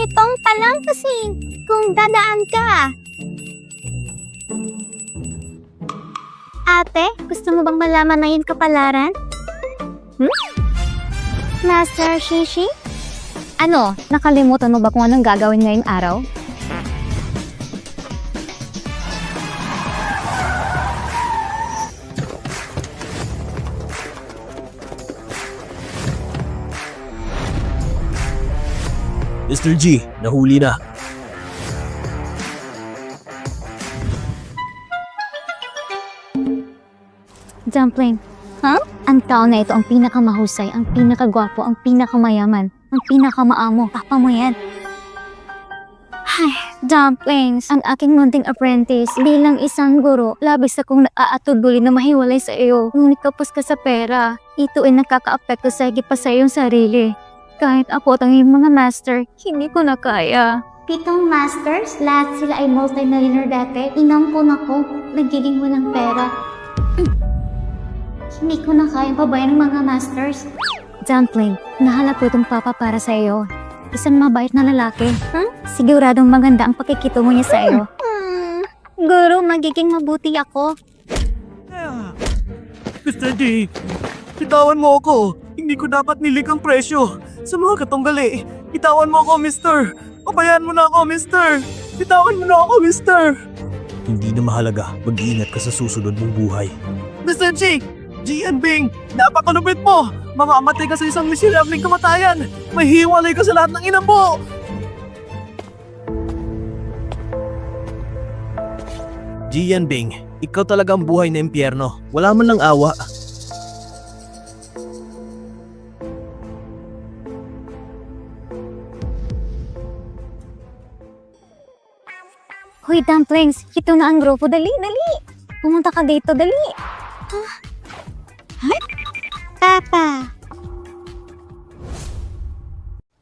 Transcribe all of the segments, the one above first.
Pitong pa lang kasi kung dadaan ka. Ate, gusto mo bang malaman na yung kapalaran? Master Shishi? Ano, nakalimutan mo ba kung anong gagawin ngayong araw? Mr. G, nahuli na. Dumpling. Huh? Ang tao na ito ang pinakamahusay, ang pinakagwapo, ang pinakamayaman, ang pinakamaamo. Papa mo yan. Ay, Dumplings, ang aking munting apprentice bilang isang guro, labis akong naaatubuli na mahiwalay sa iyo. Ngunit kapos ka sa pera, ito ay nakaka-apekto sa higit pa sa iyong sarili. Kahit ako at ang iyong mga master, hindi ko na kaya. 7 masters, lahat sila ay multi-millionaire dati. Inampun ako, nagiging walang pera. Hindi ko na kaya pabayan ng mga masters. Dumpling, nahanap ko itong papa para sa iyo. Isang mabait na lalaki. Siguradong maganda ang pakikitungo niya sa iyo. Guro, magiging mabuti ako. Mr. G, bitawan mo ako. Hindi ko dapat nilik ang presyo. Sa mga katunggali, bitawan mo ako, mister. Pabayaan mo na ako, mister. Bitawan mo na ako, mister. Hindi na mahalaga. Mag-iingat ka sa susunod mong buhay. Mr. G! Gian Bing! Napakalupit mo! Mamamatay ka sa isang miserabling kamatayan! May hiwalay ka sa lahat ng ina mo! Gian Bing, ikaw talaga ang buhay na impyerno. Wala man lang awa. Hoy, Dumplings, ito na ang grupo. Dali, dali. Pumunta ka dito, dali. Papa,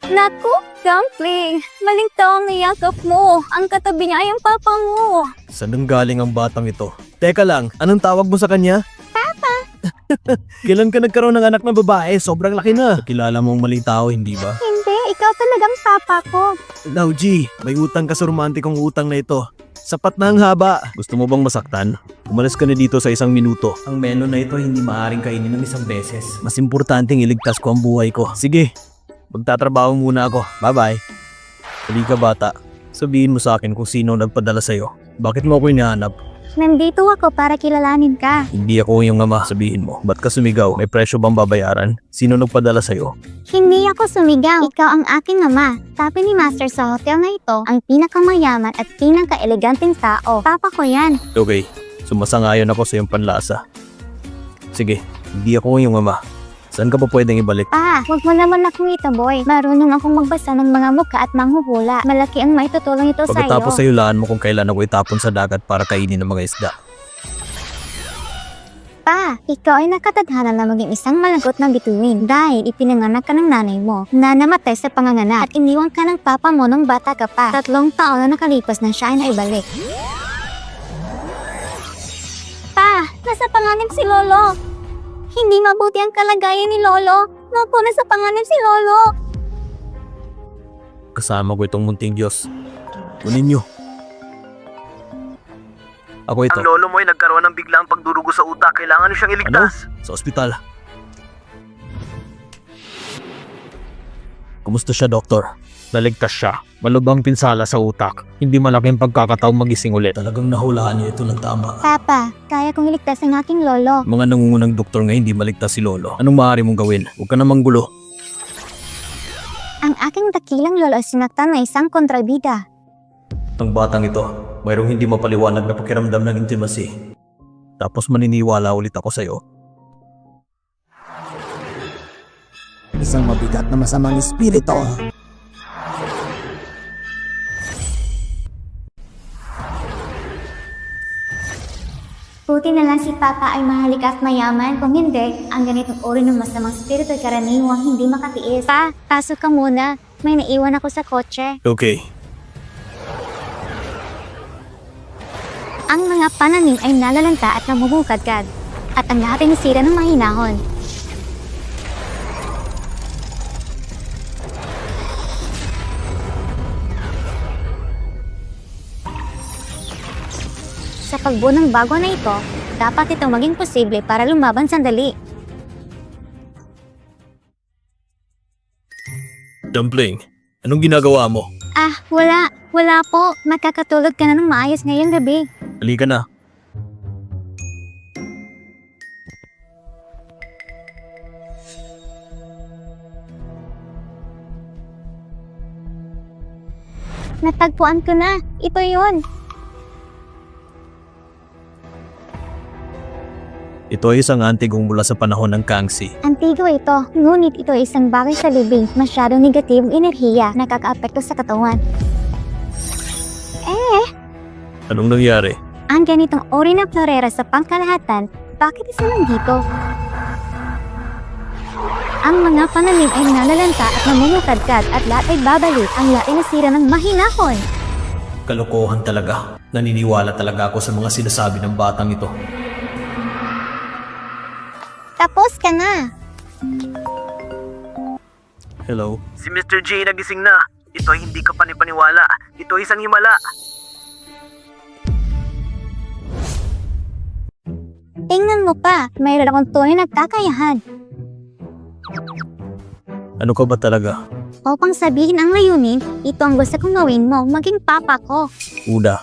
Naku, Dumpling, maling tao ang niyakap mo. Ang katabi niya ay ang papa mo. Saan nang galing ang batang ito? Teka lang, anong tawag mo sa kanya? Papa! Kailan ka nagkaroon ng anak na babae? Sobrang laki na. Kilala mo ang maling tao, hindi ba? hindi, ikaw talagang papa ko. Now G, may utang ka sa romantikong utang na ito. Sapat na ang haba. Gusto mo bang masaktan? Umalis ka na dito sa 1 minuto. Ang melon na ito hindi maaaring kainin ng isang beses. Mas importanteng iligtas ko ang buhay ko. Sige, magtatrabaho muna ako. Bye-bye. Hali ka bata. Sabihin mo sa akin kung sino nagpadala sa'yo. Bakit mo ako hinahanap? Nandito ako para kilalanin ka. Hindi ako yung ama. Sabihin mo. Ba't ka sumigaw? May presyo bang babayaran? Sino nagpadala sa'yo? Hindi ako sumigaw. Ikaw ang aking ama. Sabi ni Master sa hotel na ito, ang pinakamayaman at pinaka-eleganteng tao. Papa ko yan. Okay, sumasangayon ako sa iyong panlasa. Sige, hindi ako yung ama. Saan ka pa pwedeng ibalik? Pa, huwag mo naman akong itaboy. Marunong akong magbasa ng mga mukha at manghuhula. Malaki ang maitutulong ito sa iyo. Pagkatapos sa hulaan mo kung kailan ako itapon sa dagat para kainin ng mga isda. Pa, ikaw ay nakatadhana na maging isang malagot na bituin dahil ipinanganak ka ng nanay mo na namatay sa panganganak at iniwan ka ng papa mo nung bata ka pa. 3 taon na nakalipas na siya ay naibalik. Pa, nasa panganib si Lolo. Hindi mabuti ang kalagayan ni Lolo. Naku, nasa panganib si Lolo. Kasama ko itong munting Diyos. Kunin niyo. Ako ito. Ang lolo mo ay nagkaroon ng biglang pagdurugo sa utak. Kailangan niyo siyang iligtas. Sa ospital. Kumusta siya, doktor? Naligtas siya. Malubhang pinsala sa utak. Hindi malaking pagkakataong magising ulit. Talagang nahulaan niya ito ng tama. Papa, kaya kong iligtas ang aking lolo. Mga nangungunang doktor nga hindi maligtas si Lolo. Anong maaari mong gawin? Huwag ka namang gulo. Ang aking dakilang lolo ay sinaktan na isang kontrabida. Ang batang ito, mayroong hindi mapaliwanag na pakiramdam ng intimacy. Tapos maniniwala ulit ako sa'yo. Isang mabigat na masamang espiritu. Buti na lang si Papa ay mahalik at mayaman. Kung hindi, ang ganitong uri ng masamang spirito ay karaniwang hindi makatiis. Pa, pasok ka muna. May naiwan ako sa kotse. Okay. Ang mga pananim ay nalalanta at namumukadkad. At ang lahat ay nasira ng mahinahon. pagbuo ng bago na ito, dapat itong maging posible para lumaban sandali. Dumpling, anong ginagawa mo? Ah, wala. Wala po. Makakatulog ka na ng maayos ngayong gabi. Halika na. Natagpuan ko na. Ito yun. Ito ay isang antigong mula sa panahon ng Kangxi. Antigo ito. Ngunit ito ay isang bagay sa libing. Masyadong negatibong enerhiya na nakakaapekto sa katawan. Anong nangyari? Ang ganitong uri ng florera sa pangkalahatan, bakit isa lang dito? Ang mga pananim ay nalalanta at namumukadkad at lahat ay babalik. Ang lahat ay nasira ng mahinahon. Kalokohan talaga. Naniniwala talaga ako sa mga sinasabi ng batang ito. Tapos ka na. Hello? Si Mr. J nagising na. Ito ay hindi ka panipaniwala. Ito ay isang himala. Tingnan mo pa, mayroon akong tunay na kakayahan. Ano ka ba talaga? Upang sabihin ang layunin, ito ang gusto kong gawin mo, maging papa ko. Una,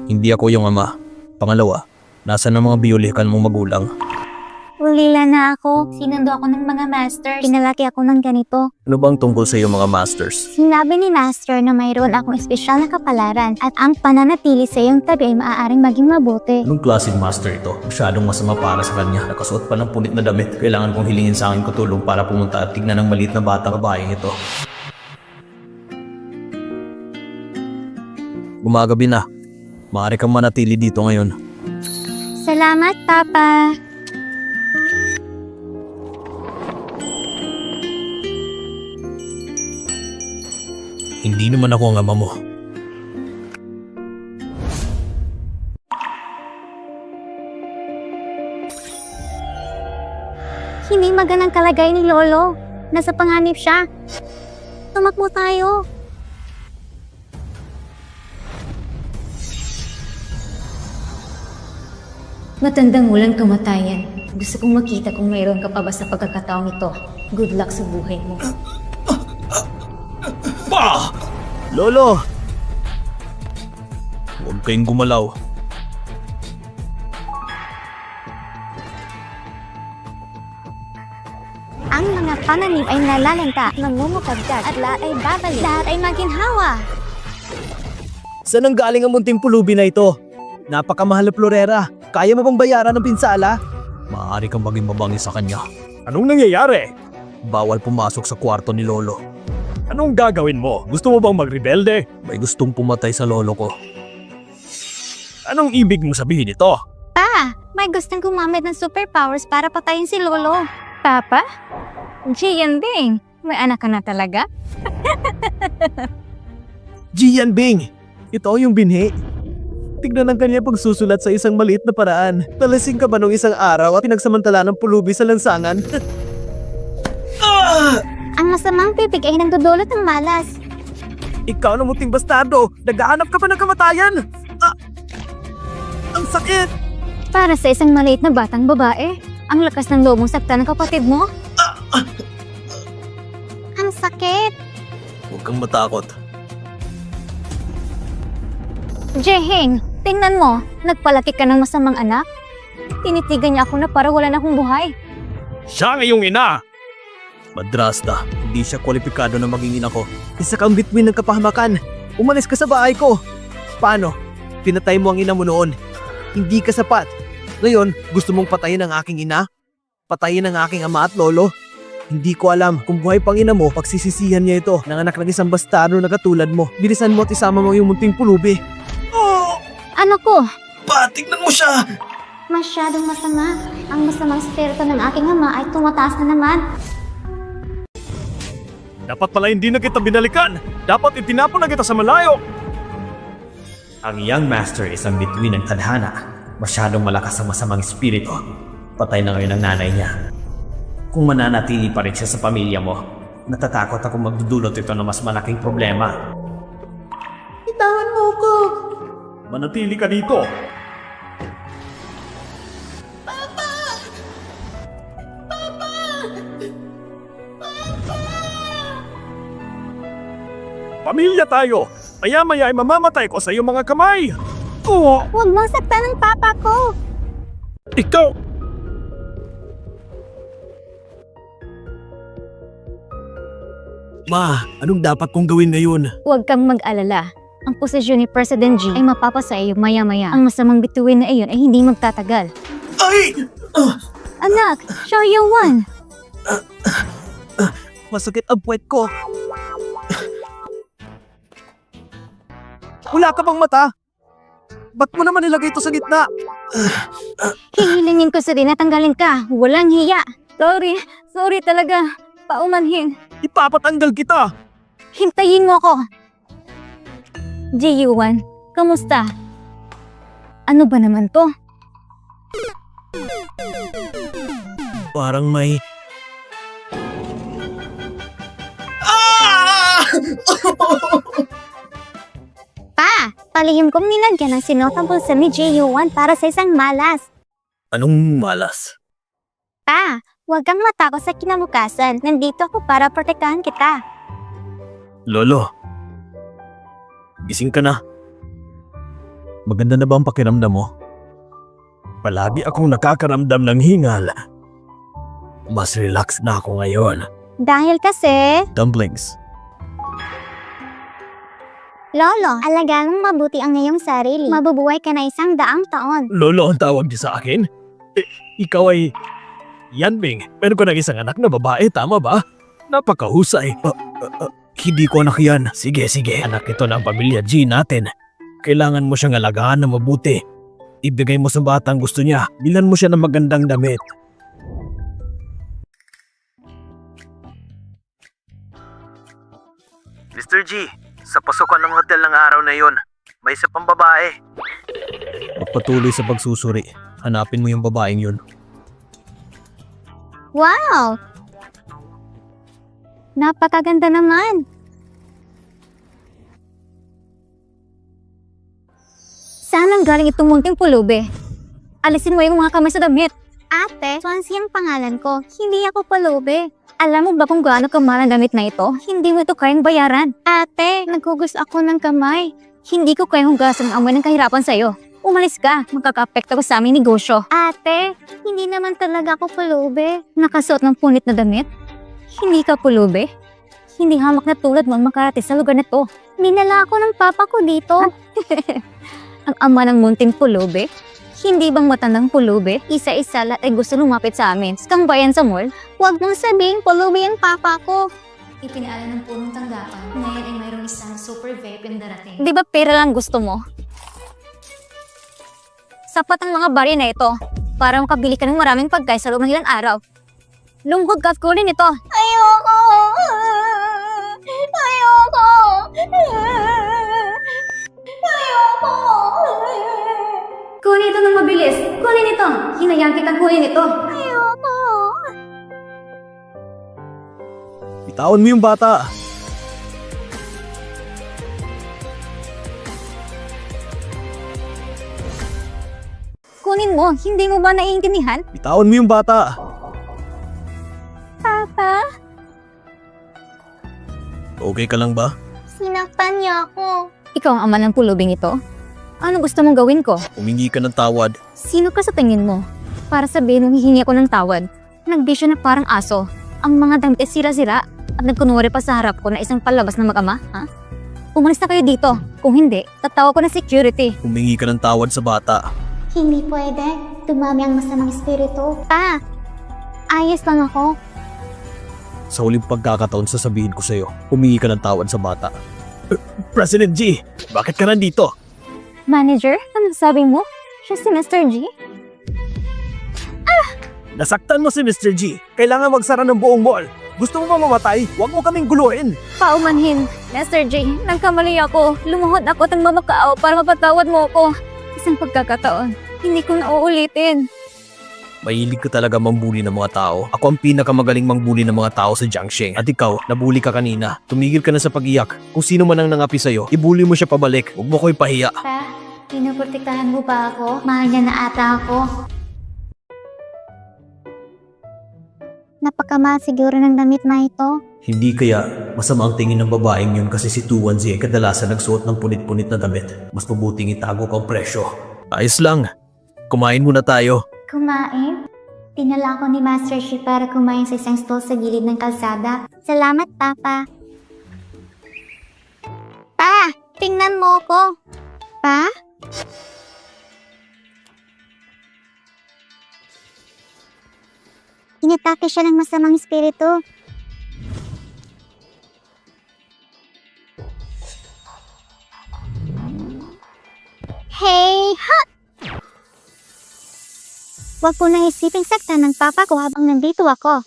hindi ako yung ama. Pangalawa, nasa ng mga biyolikan mong magulang? Ulila na ako. Sinundo ako ng mga masters. Pinalaki ako ng ganito. Ano bang tungkol sa iyong mga masters? Sinabi ni master na mayroon akong espesyal na kapalaran at ang pananatili sa iyong tabi ay maaaring maging mabuti. Anong klaseng master ito? Masyadong masama para sa kanya. Nakasuot pa ng punit na damit. Kailangan kong hilingin sa akin tulong para pumunta at tignan ng maliit na batang babaeng ito. Gumagabi na. Maaari kang manatili dito ngayon. Salamat, Papa. Hindi naman ako ang ama mo. Hindi magandang kalagayan ni Lolo. Nasa panganib siya. Tumakbo tayo. Matandang walang kamatayan. Gusto kong makita kung mayroon ka pa ba sa pagkakataong ito. Good luck sa buhay mo. Lolo! Huwag kayong gumalaw. Ang mga pananim ay nalalanta, namumukadkad at lahat ay babalik. Lahat ay maginhawa. Saan ang galing ang munting pulubi na ito? Napakamahal na florera. Kaya mo bang bayaran ng pinsala? Maaari kang maging mabangi sa kanya. Anong nangyayari? Bawal pumasok sa kwarto ni Lolo. Anong gagawin mo? Gusto mo bang magrebelde? May gustong pumatay sa lolo ko. Anong ibig mong sabihin ito? Pa, may gustong gumamit ng superpowers para patayin si Lolo. Papa? Gian Ding, may anak ka na talaga? Gian Bing! Ito yung binhi. Tignan ang kanya pagsusulat sa isang maliit na paraan. Nalasing ka ba nung isang araw at pinagsamantala ng pulubi sa lansangan? Ang masamang pipig ay nagdudulot ng malas. Ikaw na muting bastardo! Naghahanap ka pa ng kamatayan! Ang sakit! Para sa isang maliit na batang babae, ang lakas ng loob mong saktan ng kapatid mo? Ang sakit. Huwag kang matakot. Jeheng, tingnan mo, nagpalaki ka ng masamang anak. Tinitigan niya ako na para wala na akong buhay. Siya ang iyong ina! Madrasta, hindi siya kwalipikado na maging ina ko. Isa kang bituin ng kapahamakan. Umalis ka sa bahay ko. Paano? Pinatay mo ang ina mo noon. Hindi ka sapat. Ngayon, gusto mong patayin ang aking ina? Patayin ang aking ama at lolo? Hindi ko alam kung buhay pang ina mo, pagsisisihan niya ito. Nanganak ng isang bastardo na katulad mo. Bilisan mo at isama mo yung munting pulubi. Ano ko? Pa, tignan mo siya! Masyadong masama. Ang masamang spirito ng aking ama ay tumataas na naman. Dapat pala hindi na kita binalikan. Dapat itinapon na kita sa malayo. Ang young master isang bituin ng tadhana. Masyadong malakas ang masamang espiritu. Patay na ngayon ang nanay niya. Kung mananatili pa rin siya sa pamilya mo, natatakot ako magdudulot ito ng mas malaking problema. Bitawan mo ko. Manatili ka dito. Pamilya tayo. Maya-maya ay mamamatay ko sa iyong mga kamay. Oo, Huwag mong saktan ng papa ko! ikaw. Ma, anong dapat kong gawin ngayon? Huwag kang mag-alala. Ang posisyon ni President G ay mapapasa iyo maya-maya. Ang masamang bituin na iyon ay hindi magtatagal. Ay! Anak, show you one. Masakit ang puwet ko. Wala ka bang mata? Ba't mo naman nilagay ito sa gitna? Hihilingin ko sa dinatanggalin ka. Walang hiya. Sorry talaga. Paumanhin. Ipapatanggal kita. Hintayin mo ko. Ji-Yuan, kamusta? Ano ba naman to? Parang may... Pa, palihim kong nilagyan ng sinotable sa ni J.U.1 para sa isang malas. Anong malas? Pa, huwag kang matakot sa kinabukasan. Nandito ako para protektahan kita. Lolo, gising ka na. Maganda na ba ang pakiramdam mo? Palagi akong nakakaramdam ng hingal. Mas relax na ako ngayon. Dahil kasi, Dumplings. Lolo, alagaan mong mabuti ang iyong sarili. Mabubuhay ka na 100 taon. Lolo ang tawag niya sa akin? Ikaw ay... Yanbing, meron ko ng isang anak na babae, tama ba? Napakahusay. Hindi ko anak yan. Sige. Anak ito ng pamilya G natin. Kailangan mo siyang alagaan na mabuti. Ibigay mo sa batang gusto niya. Bilan mo siya ng magandang damit. Mr. G, sa pasukan ng hotel ng araw na yon, may isa pang babae. Magpatuloy sa pagsusuri. Hanapin mo yung babaeng yun. Wow! Napakaganda naman. Saan ang galing itong munting pulube? Alisin mo yung mga kamay sa damit. Ate, Swansea ang pangalan ko. Hindi ako palube. Alam mo ba kung gaano kamahal ang damit na ito? Hindi mo ito kayang bayaran. Ate, naghugas ako ng kamay. Hindi ko kayang hugasan ang amoy ng kahirapan sa'yo. Umalis ka, magkaka-apekto ko sa aming negosyo. Ate, hindi naman talaga ako palube. Nakasuot ng punit na damit? Hindi ka pulube? Hindi hamak na tulad mo ang makarating sa lugar na to. Dinala ako ng papa ko dito. Ang ama ng munting pulube? Hindi bang matandang pulube? Isa-isa lahat ay gusto lumapit sa amin. Skang bayan sa mall? Huwag mong sabihin palube ang papa ko. Ipinaalan ng punong tanggapan. Ngayon ay mayroong isang super vape na darating. Di ba pera lang gusto mo? Sapat ang mga barya na ito para makabili ka ng maraming pagkain sa loob ng ilang araw. Lungkot ka at kunin ito. Ayoko! Ayoko! Ayoko! Kunin ito ng mabilis. Kunin ito. Hinayang kitang kunin ito. Ayoko! Bitawan mo yung bata. Kunin mo. Hindi mo ba naiintindihan? Bitawan mo yung bata. Papa, Okay ka lang ba? sinaktan niya ako. Ikaw ang ama ng pulubing ito. Ano gusto mong gawin ko? Humingi ka ng tawad. Sino ka sa tingin mo? Para sabihin mong hihingi ako ng tawad. Nagbisyo na parang aso. Ang mga damit ay sira-sira at nagkunwari pa sa harap ko na isang palabas na mag-ama, ha? Umalis na kayo dito. Kung hindi, tatawa ko ng security. Humingi ka ng tawad sa bata. Hindi pwede. Dumami ang masamang espiritu. Pa, ayos lang ako. Sa huling pagkakataon sasabihin ko sa'yo, humingi ka ng tawad sa bata. President G, bakit ka nandito? Manager, ano sabi mo? Siya si Mr. G? Nasaktan mo si Mr. G. Kailangan magsara ng buong mall. Gusto mo ba mamatay? Huwag mo kaming guluhin. Paumanhin. Mr. J, nagkamali ako. Lumuhod ako at mamakaaw para mapatawad mo ako. Isang pagkakataon. Hindi ko na uulitin. Mahilig ka talaga mambuli ng mga tao. Ako ang pinakamagaling mangbuli ng mga tao sa Jiangxing. At ikaw, nabuli ka kanina. Tumigil ka na sa pag-iyak. Kung sino man ang nangapi sa'yo, ibuli mo siya pabalik. Huwag mo ko ipahiya. Pa, Pinuprotektahan mo ba ako? Mahal niya na ata ako. Napakamahal siguro ng damit na ito. Hindi kaya masama ang tingin ng babaeng yun kasi si 2-1Z ay kadalasan nagsuot ng punit-punit na damit. Mas mabuting itago kang presyo. Ayos lang. Kumain muna tayo. Kumain? Dinala ko ni Master Shi para kumain sa isang stall sa gilid ng kalsada. Salamat, Papa. Pa! Tingnan mo ko! Pa? Inatake siya ng masamang espiritu. Hey! Ha! Huwag po nang isiping saktan ng papa ko habang nandito ako.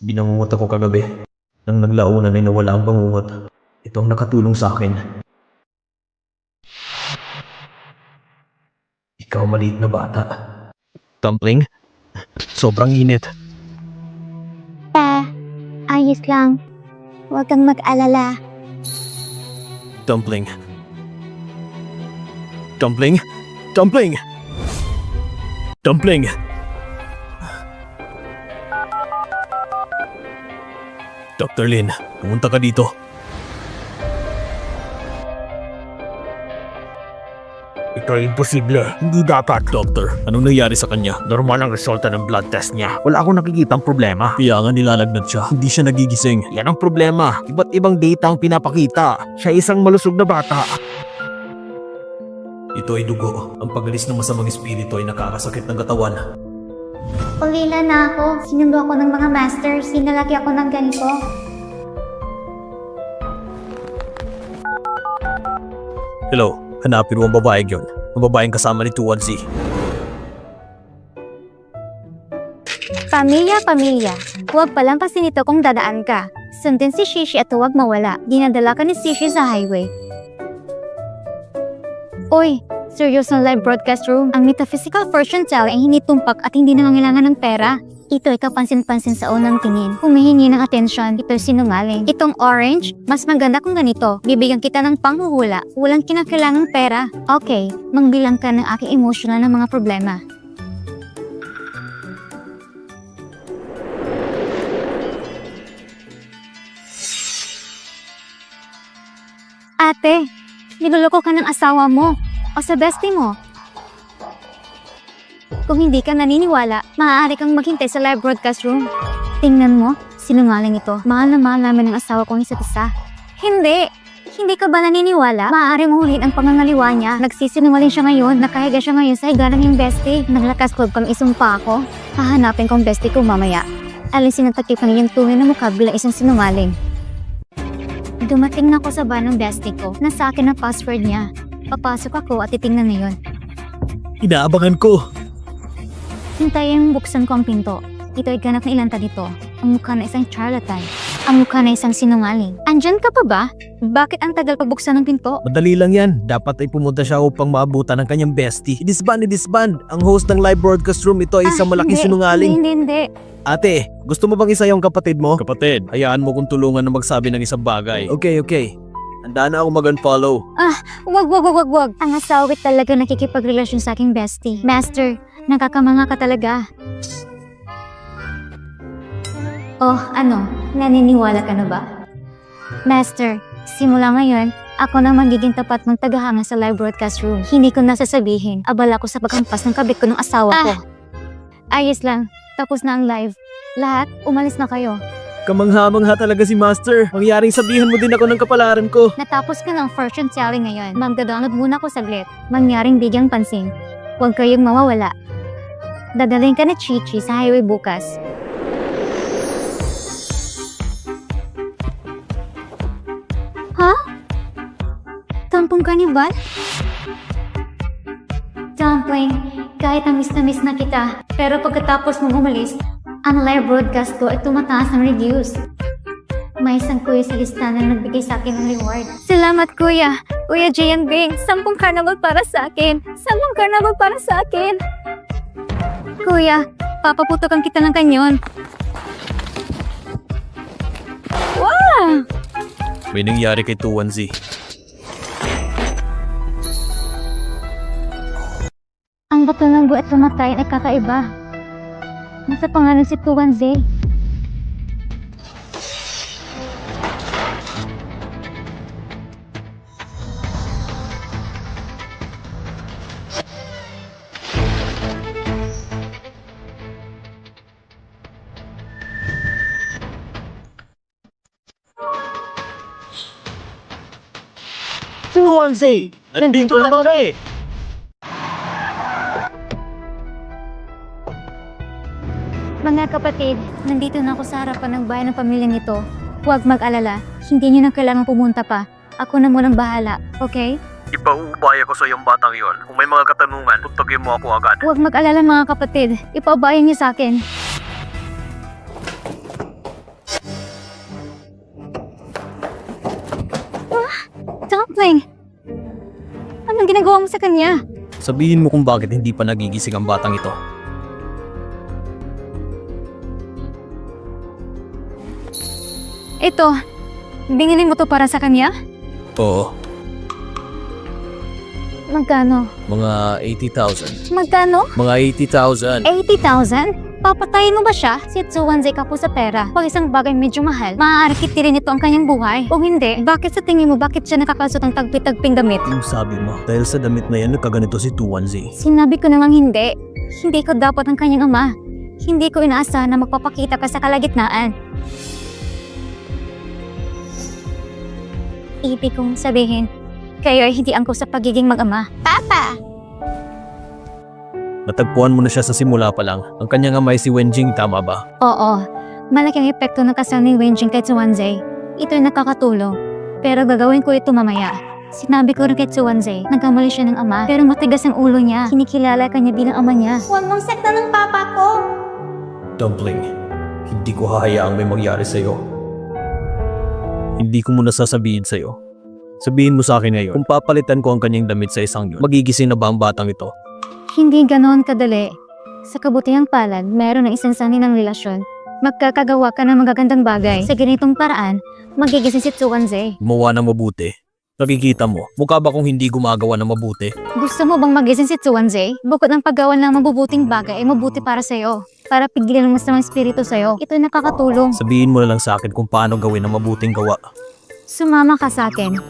Binangungot ako kagabi. Nang naglaunan ay nawala ang bangungot. Ito ang nakatulong sa akin. Ikaw maliit na bata. Dumpling? Sobrang init. Pa, ayos lang. Huwag kang mag-alala. Dumpling. Dumpling? Dumpling! Dumpling! Dr. Lin, pumunta ka dito. Ito ay imposible. Hindi dapat. Doctor, anong nangyari sa kanya? Normal ang resulta ng blood test niya. Wala akong nakikitang problema. Kaya nga nilalagnat siya. Hindi siya nagigising. Yan ang problema. Iba't ibang data ang pinapakita. Siya isang malusog na bata. Ito ay dugo. Ang pagalis ng masamang espiritu ay nakakasakit ng katawan. Ulila na ako. Sinundo ako ng mga masters. Sinalaki ako ng ganito. Hello, hanapin mo ang babaeng yun. Ang babaeng kasama ni 2-1Z. Pamilya. Huwag palampasin ito kung dadaan ka. Sundin si Shishi at huwag mawala. Dinadala ka ni Shishi sa highway. Uy, seryosong live broadcast room. Ang metaphysical fortune teller ay hindi tumpak at hindi nangangailangan ng pera. Ito ay kapansin-pansin sa unang tingin. Humihingi ng atensyon, ito'y sinungaling. Itong orange, mas maganda kung ganito. Bibigyan kita ng panghuhula. Walang kinakailangang pera. Okay, mangbilang ka ng aking emotional na mga problema. Ate, niloloko ka ng asawa mo o sa bestie mo. Kung hindi ka naniniwala, maaari kang maghintay sa live broadcast room. Tingnan mo, sinungaling ito. Mahal na mahal namin ang asawa kong isa't isa. Hindi! Hindi ka ba naniniwala? Maaaring ulit ang pangangaliwa niya. Nagsisinungaling siya ngayon, nakahiga siya ngayon sa higa ng iyong bestie. Naglakas loob kang isumpa ako. Hahanapin kong bestie ko mamaya. Alisin ang takip ng iyong tunay na mukha bilang isang sinungaling. Dumating na ako sa bar ng bestie ko. Nasa akin ang password niya. Papasok ako at titingnan na yun. Inaabangan ko. Hintayin buksan ko ang pinto. Ito ay ganap na ilanta dito. Ang mukha na isang charlatan. Ang mukha na isang sinungaling. Andyan ka pa ba? Bakit ang tagal pagbuksan ng pinto? Madali lang yan. Dapat ay pumunta siya upang maabutan ng kanyang bestie. Disband. Ang host ng live broadcast room, ito ay isang malaking sinungaling. Hindi. Ate, gusto mo bang isa yung kapatid mo? Kapatid, hayaan mo kung tulungan na magsabi ng isang bagay. Okay. Handa na ako mag-unfollow. Wag. Ang asawit talaga nakikipagrelasyon sa aking bestie. Master, nakakamanga ka talaga. Oh, ano? Naniniwala ka na ba? Master, simula ngayon, ako na magiging tapat mong tagahanga sa live broadcast room. Hindi ko nasasabihin, abala ko sa paghampas ng kabit ko ng asawa ko. Ayos lang, tapos na ang live. Lahat, umalis na kayo. Kamangha-mangha talaga si Master. Mangyaring sabihan mo din ako ng kapalaran ko. Natapos ka ng fortune telling ngayon. Magda-download muna ko saglit. Mangyaring bigyang pansin. Huwag kayong mawawala. Dadalhin ka ni Chichi sa highway bukas. Ha? Tampong kanibal? Dumpling, kahit na miss na kita, pero pagkatapos mong umalis, Ang live broadcast ko ay tumataas ng reviews. May isang kuya sa listahan na nagbigay sa akin ng reward. Salamat kuya! Kuya Jian Bing, 10 carnival para sa akin! 10 carnival para sa akin! Kuya, papaputokan kita ng kanyon. Wow! May nangyari kay 21Z. Ang bato ng buhat pamatayan ay kakaiba. Nasa pangalan si 21Z. Nandito na ba eh? Mga kapatid, nandito na ako sa harapan ng bahay ng pamilya nito. Huwag mag-alala, hindi niyo na kailangan pumunta pa. Ako na munang bahala, okay? Ipauubaya ko sa iyong batang yon. Kung may mga katanungan, tuntugin mo ako agad. Huwag mag-alala mga kapatid, ipaubayan niyo sa akin. Dumpling! Anong ginagawa mo sa kanya? Sabihin mo kung bakit hindi pa nagigising ang batang ito. Ito, binili mo to para sa kanya? Oo, Magkano? mga 80,000. Magkano? Mga 80,000. 80,000? Papatayin mo ba siya? Si Tsuwanze ka po sa pera. Pag isang bagay medyo mahal, maaari kitirin ito ang kanyang buhay. Kung hindi, bakit sa tingin mo bakit siya nakakasot ng tagpi-tagping damit? Yung sabi mo, dahil sa damit na yan, nagkaganito si 21Z. Sinabi ko namang hindi. Hindi ko dapat ang kanyang ama. Hindi ko inaasahan na magpapakita ka sa kalagitnaan. Ibig kong sabihin, kayo ay hindi angkop sa pagiging mag-ama. Papa! Natagpuan mo na siya sa simula pa lang. Ang kanyang amay si Wenjing, tama ba? Oo, malaking epekto ng kasal ni Wenjing kay Tsuwanze. Ito'y nakakatulong. Pero gagawin ko ito mamaya. Sinabi ko rin kay Tsuwanze, nagkamali siya ng ama, pero matigas ang ulo niya. Kinikilala ka niya bilang ama niya. Huwag mong sekta ng papa ko! Dumpling, hindi ko hahayaang may mangyari sa'yo. Hindi ko muna sasabihin sa'yo. Sabihin mo sa akin ngayon, kung papalitan ko ang kanyang damit sa isang yun, magigising na ba ang batang ito? Hindi ganoon kadali. Sa kabutihang palad, meron ng isang sanhi ng relasyon. Magkakagawa ka ng magagandang bagay. Sa ganitong paraan, magigising si Tsuwanze. Gumawa ng mabuti. Nakikita mo, mukha ba kung hindi gumagawa ng mabuti? Gusto mo bang magising si Tsuwanze? Bukod ng paggawa ng mabubuting bagay ay mabuti para sa'yo. Para pigilan ang masamang espiritu sa'yo. Ito'y nakakatulong. Sabihin mo na lang sa akin kung paano gawin ang mabuting gawa. Sumama ka sa akin.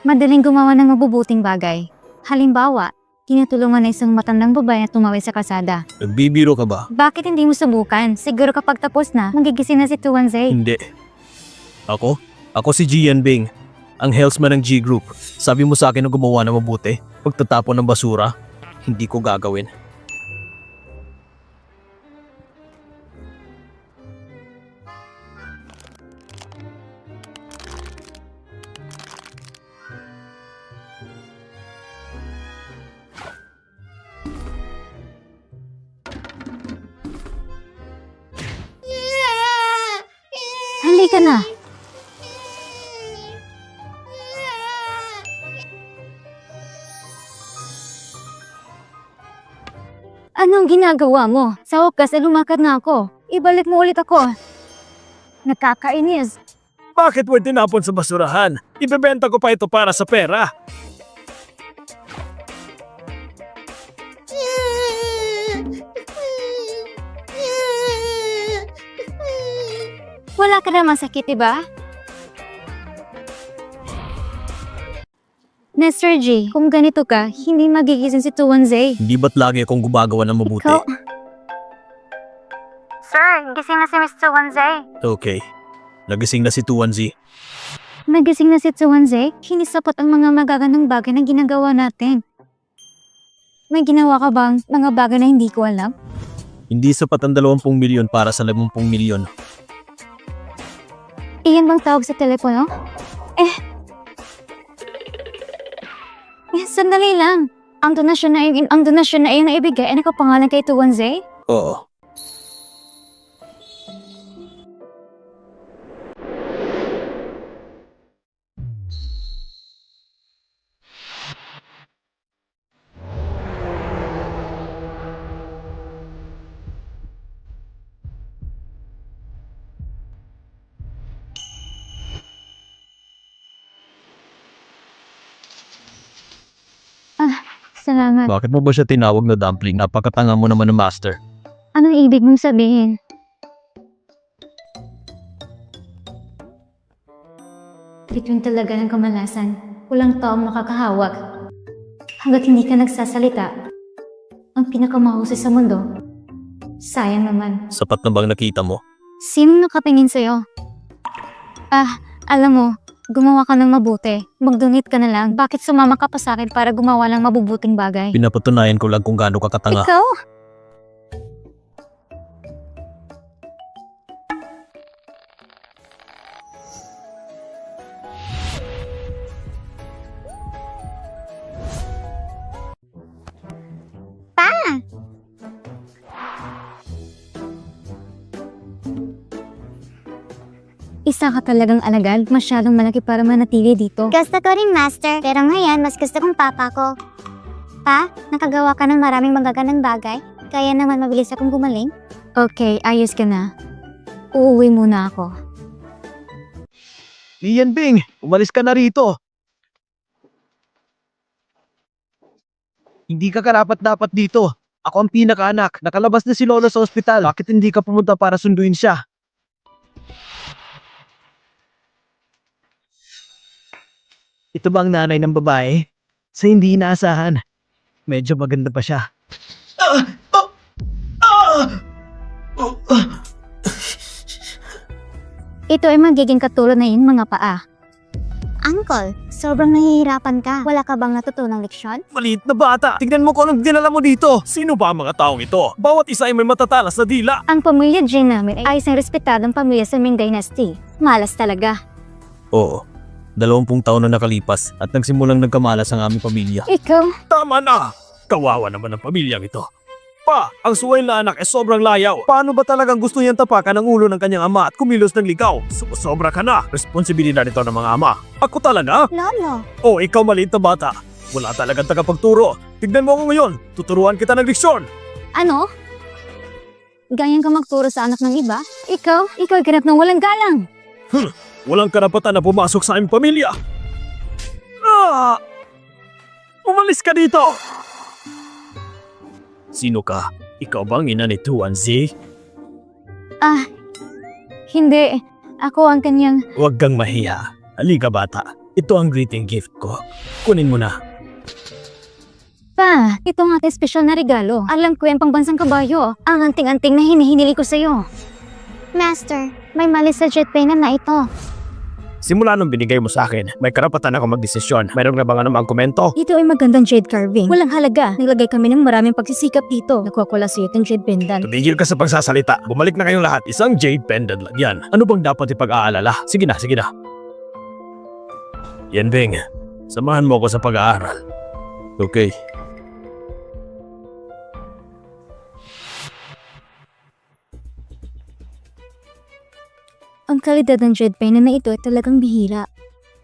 Madaling gumawa ng mabubuting bagay. Halimbawa, tinutulungan na isang matandang babae na tumawid sa kalsada. Nagbibiro ka ba? Bakit hindi mo subukan? Siguro kapag tapos na, magigising na si Tsuwanze. Hindi. Ako? Ako si Jian Bing, ang healthman ng G Group. Sabi mo sa akin na gumawa ng mabuti. Pagtatapon ng basura, hindi ko gagawin. Halika na. Anong ginagawa mo? Sa wakas ay lumakad na ako. Ibalik mo ulit ako. Nakakainis. Bakit mo tinapon sa basurahan? Ibebenta ko pa ito para sa pera. Wala ka naman sakit, diba? Mr. G, kung ganito ka, hindi magigising si Tsuwanze. Hindi ba't lagi akong gumagawa ng mabuti? Sir, gising na si Miss Tsuwanze. Okay. Nagising na si 21Z. Nagising na si Tsuwanze? Hindi sapat ang mga magagandang bagay na ginagawa natin. May ginawa ka bang mga bagay na hindi ko alam? Hindi sapat ang 20 milyon para sa 50 milyon. Iyan bang tawag sa telepono? Sandali lang. Ang donasyon na iyong naibigay ay nakapangalan kay Tuwanze? Oo. Salamat. Bakit mo ba siya tinawag na dumpling? Napakatanga mo naman ng master. Anong ibig mong sabihin? Between talaga ng kamalasan. Walang taong makakahawak. Hanggat hindi ka nagsasalita, ang pinakamahusay sa mundo. Sayang naman. Sapat na bang nakita mo? Sino nakatingin sa'yo? Alam mo, gumawa ka ng mabuti. Mag-donate ka na lang. Bakit sumama ka pa sa akin para gumawa ng mabubuting bagay? Pinapatunayan ko lang kung gaano ka katanga. Ikaw? Isa ka talagang alagad, masyadong malaki para manatili dito. Gusto ko rin, Master. Pero ngayon, mas gusto kong papa ko. Pa, nakagawa ka ng maraming magagandang bagay. Kaya naman mabilis akong gumaling. Okay, ayos ka na. Uuwi muna ako. Ian Bing, umalis ka na rito. Hindi ka karapat-dapat dito. Ako ang pinakaanak. Nakalabas na si Lolo sa ospital. Bakit hindi ka pumunta para sunduin siya? Ito ba ang nanay ng babae? Sa hindi inaasahan. Medyo maganda pa siya. Ito ay magiging katulad na yun mga paa. Uncle, sobrang nahihirapan ka. Wala ka bang natutunang leksyon? Maliit na bata. Tignan mo kung anong dinala mo dito. Sino ba ang mga taong ito? Bawat isa ay may matatalas na dila. Ang pamilya Jane namin ay isang respetadong pamilya sa Ming Dynasty. Malas talaga. Oo. 20 taon na nakalipas at nagsimulang nagkamalas ang aming pamilya. Ikaw? Tama na! Kawawa naman ang pamilyang ito. Pa, ang suway na anak ay sobrang layaw. Paano ba talagang gusto niyang tapakan ang ulo ng kanyang ama at kumilos ng ligaw? Sobra ka na. Responsibilidad ito ng mga ama. Ako talaga? Lolo. O ikaw maliit na bata. Wala talagang tagapagturo. Tignan mo ako ngayon. Tuturuan kita ng leksyon. Ano? Ganyan ka magturo sa anak ng iba? Ikaw ay ganap ng walang galang. Walang karapatan na pumasok sa aming pamilya. Umalis ka dito! Sino ka? Ikaw bang ina ni Tuan Z? Hindi. Ako ang kanyang... Huwag kang mahiya. Halika bata. Ito ang greeting gift ko. Kunin mo na. Pa, ito ang ating espesyal na regalo. Alam ko yan pangbansang kabayo. Ang anting-anting na hinihinili ko sa'yo. Master, may mali sa jet plane na ito. Simula nung binigay mo sa akin, may karapatan ako magdesisyon. Mayroon na ba nga namang komento? Ito ay magandang jade carving. Walang halaga. Naglagay kami ng maraming pagsisikap dito. Nagkukula sa itong jade pendant. Tumigil ka sa pagsasalita. Bumalik na kayong lahat. Isang jade pendant lang yan. Ano bang dapat ipag-aalala? Sige na, sige na. Yan, Bing. Samahan mo ako sa pag-aaral. Okay. Ang kalidad ng jade pendant na ito ay talagang bihira.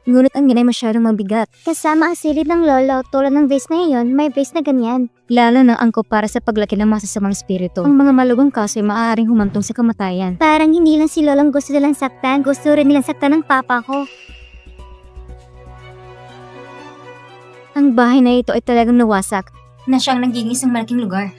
Ngunit ang yan ay masyadong mabigat. Kasama ang silid ng lolo, tulad ng vase na iyon, may vase na ganyan. Lalo na angkop para sa paglaki ng masasamang espiritu. Ang mga malugang kaso ay maaaring humantong sa kamatayan. Parang hindi lang si lolong gusto nilang saktan, gusto rin nilang saktan ng papa ko. Ang bahay na ito ay talagang nawasak na siyang nagiging isang malaking lugar.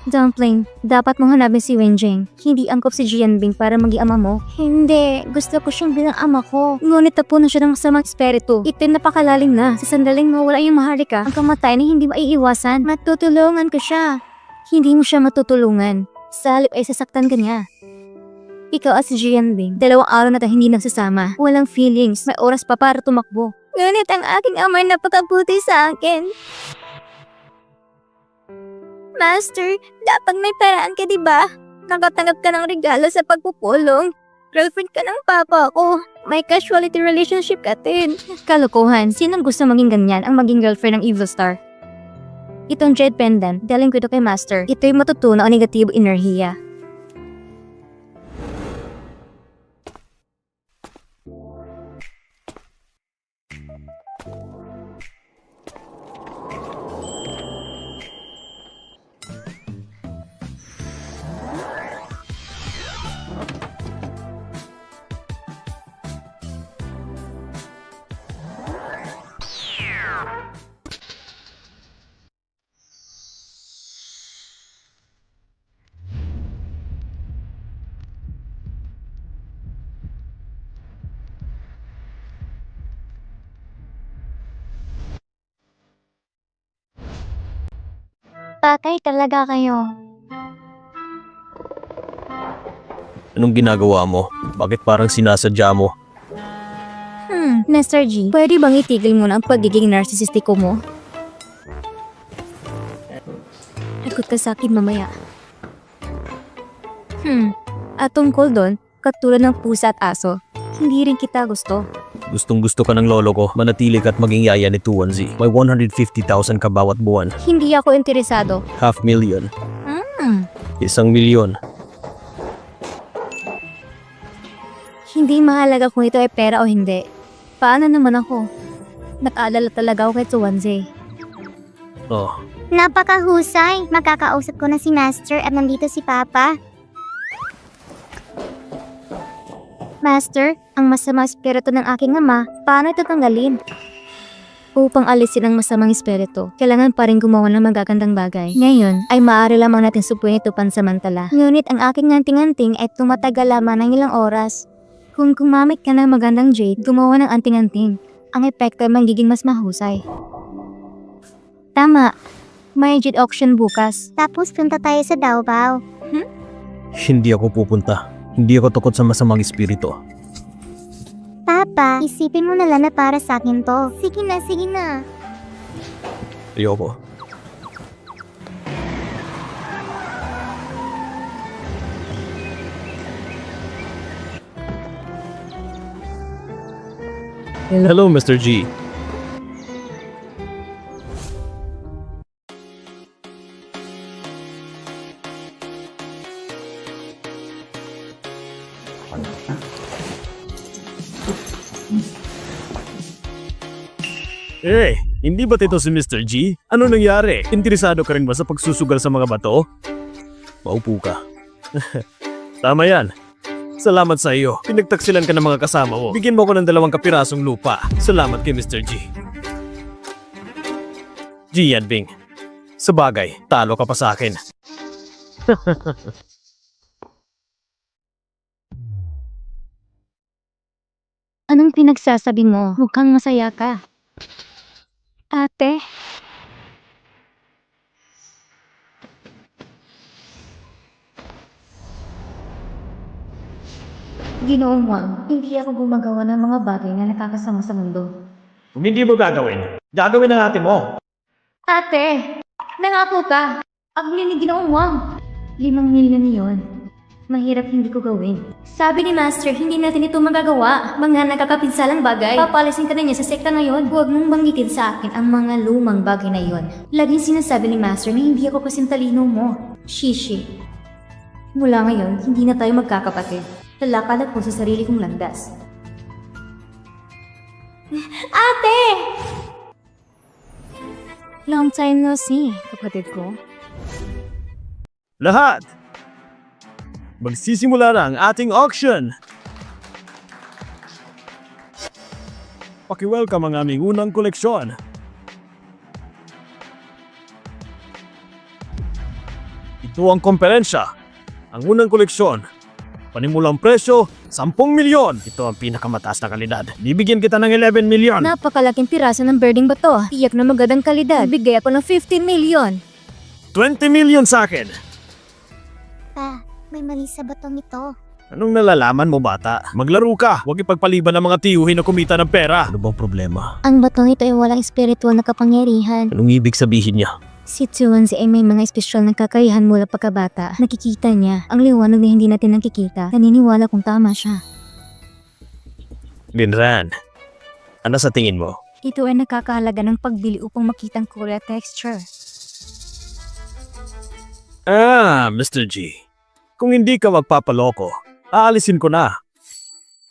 Dumpling, dapat mong hanapin si Wenjing. Hindi angkop si Jianbing para maging ama mo. Hindi, gusto ko siyang bilang ama ko. Ngunit tapunan siya ng masamang espiritu. Ito'y napakalalim na. Sa sandaling mawala yung maharlika, ang kamatayan ay hindi maiiwasan. Matutulungan ko siya. Hindi mo siya matutulungan. Sa halip ay sasaktan ka niya. Ikaw at si Jianbing, 2 araw na tayo hindi nagsasama. Walang feelings, may oras pa para tumakbo. Ngunit ang aking ama ay napakabuti sa akin. Master, dapat may paraan ka, diba? Nakatanggap ka ng regalo sa pagpupulong. Girlfriend ka ng papa ko. May casualty relationship ka din. Kalokohan. Sinong gusto maging ganyan ang maging girlfriend ng Evil Star? Itong Jade Pendant, daling ko ito kay Master. Ito'y matutunan o negatibo enerhiya. Patay talaga kayo. Anong ginagawa mo? Bakit parang sinasadya mo? Mr. G, pwede bang itigil mo na ang pagiging narsisistiko mo? Ikot ka sa akin mamaya. At tungkol doon, katulad ng pusa at aso, hindi rin kita gusto. Gustong gusto ka ng lolo ko. Manatili ka at maging yaya ni Tuanzi. May 150,000 ka bawat buwan. Hindi ako interesado. 500,000. 1,000,000. Hindi mahalaga kung ito ay pera o hindi. Paano naman ako? Nag-aalala talaga ako kay Tuanzi. Oh, Napakahusay. Makakausap ko na si Master at nandito si Papa. Master, ang masamang espiritu ng aking ama, paano ito tanggalin? Upang alisin ang masamang espiritu, kailangan pa rin gumawa ng magagandang bagay. Ngayon, ay maaari lamang natin supuin ito pansamantala. Ngunit ang aking anting-anting ay tumatagal lamang ng ilang oras. Kung gumamit ka ng magandang jade, gumawa ng anting-anting. Ang epekto ay magiging mas mahusay. Tama. May jade auction bukas. Tapos punta tayo sa Daobao. hindi ako pupunta. Hindi ako takot sa masamang espiritu. Papa, isipin mo na lang na para sa akin to. Sige na, sige na. Ayoko. Hello, Mr. G. Hindi ba ito si Mr. G? Ano nangyari? Interesado ka rin ba sa pagsusugal sa mga bato? Maupo ka. Tama yan. Salamat sa iyo. Pinagtaksilan ka ng mga kasama mo. Bigyan mo ko ng 2 kapirasong lupa. Salamat kay Mr. G. G yan, Bing. Sa bagay, talo ka pa sa akin. Anong pinagsasabi mo? Mukhang masaya ka. Ate? Ginoong Wang, hindi ako gumagawa ng mga bagay na nakakasama sa mundo. Kung hindi mo gagawin, gagawin na natin mo. Ate! Nangako ka! Ang huli ni Ginoong Wang! 5 milyon yun. Mahirap hindi ko gawin. Sabi ni Master, hindi natin ito magagawa. Mga nagkakapinsalang bagay. Papalisin ka na niya sa sekta ngayon. Huwag mong banggitin sa akin ang mga lumang bagay na yon. Laging sinasabi ni Master na hindi ako kasing talino mo. Shishi. Mula ngayon, hindi na tayo magkakapatid. Lalakad ako sa sarili kong landas. Ate! Long time no see, kapatid ko. Lahat! Magsisimula na ang ating auction! Paki-welcome ang aming unang koleksyon. Ito ang komperensya. Ang unang koleksyon. Panimulang presyo, 10 milyon. Ito ang pinakamataas na kalidad. Bibigyan kita ng 11 milyon. Napakalaking piraso ng birding bato. Tiyak na magandang kalidad. Bigay ako ng 15 milyon. 20 milyon sa akin. Pa, may mali sa batong ito. Anong nalalaman mo, bata? Maglaro ka. Huwag ipagpaliban ng mga tiyuhin na kumita ng pera. Ano bang problema? Ang batong ito ay walang espiritual na kapangyarihan. Anong ibig sabihin niya? Si Tuanzi ay may mga espesyal na kakayahan mula pagkabata. Nakikita niya ang liwanag na hindi natin nakikita. Naniniwala kung tama siya. Linran, ano sa tingin mo? Ito ay nakakahalaga ng pagbili upang makitang kulay at texture. Mr. G. Kung hindi ka magpapaloko, aalisin ko na.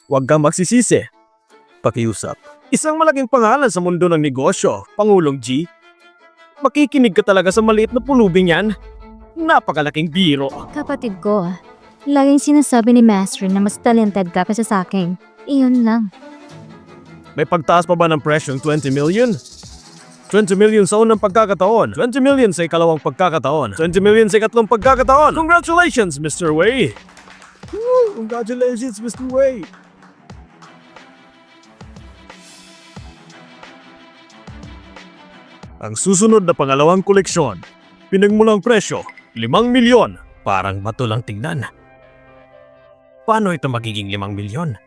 Huwag kang magsisisi. Pakiusap. Isang malaking pangalan sa mundo ng negosyo, Pangulong G. Makikinig ka talaga sa maliit na pulubing yan. Napakalaking biro. Kapatid ko, laging sinasabi ni Master na mas talented ka kaysa sa akin. Iyon lang. May pagtaas pa ba ng presyong 20 million? 20 million sa unang pagkakataon. 20 million sa ikalawang pagkakataon. 20 million sa ikatlong pagkakataon. Congratulations, Mr. Wei! Woo! Congratulations, Mr. Wei! Ang susunod na pangalawang koleksyon, pinagmulang presyo, 5 milyon. Parang bato lang tingnan. Paano ito magiging 5 milyon?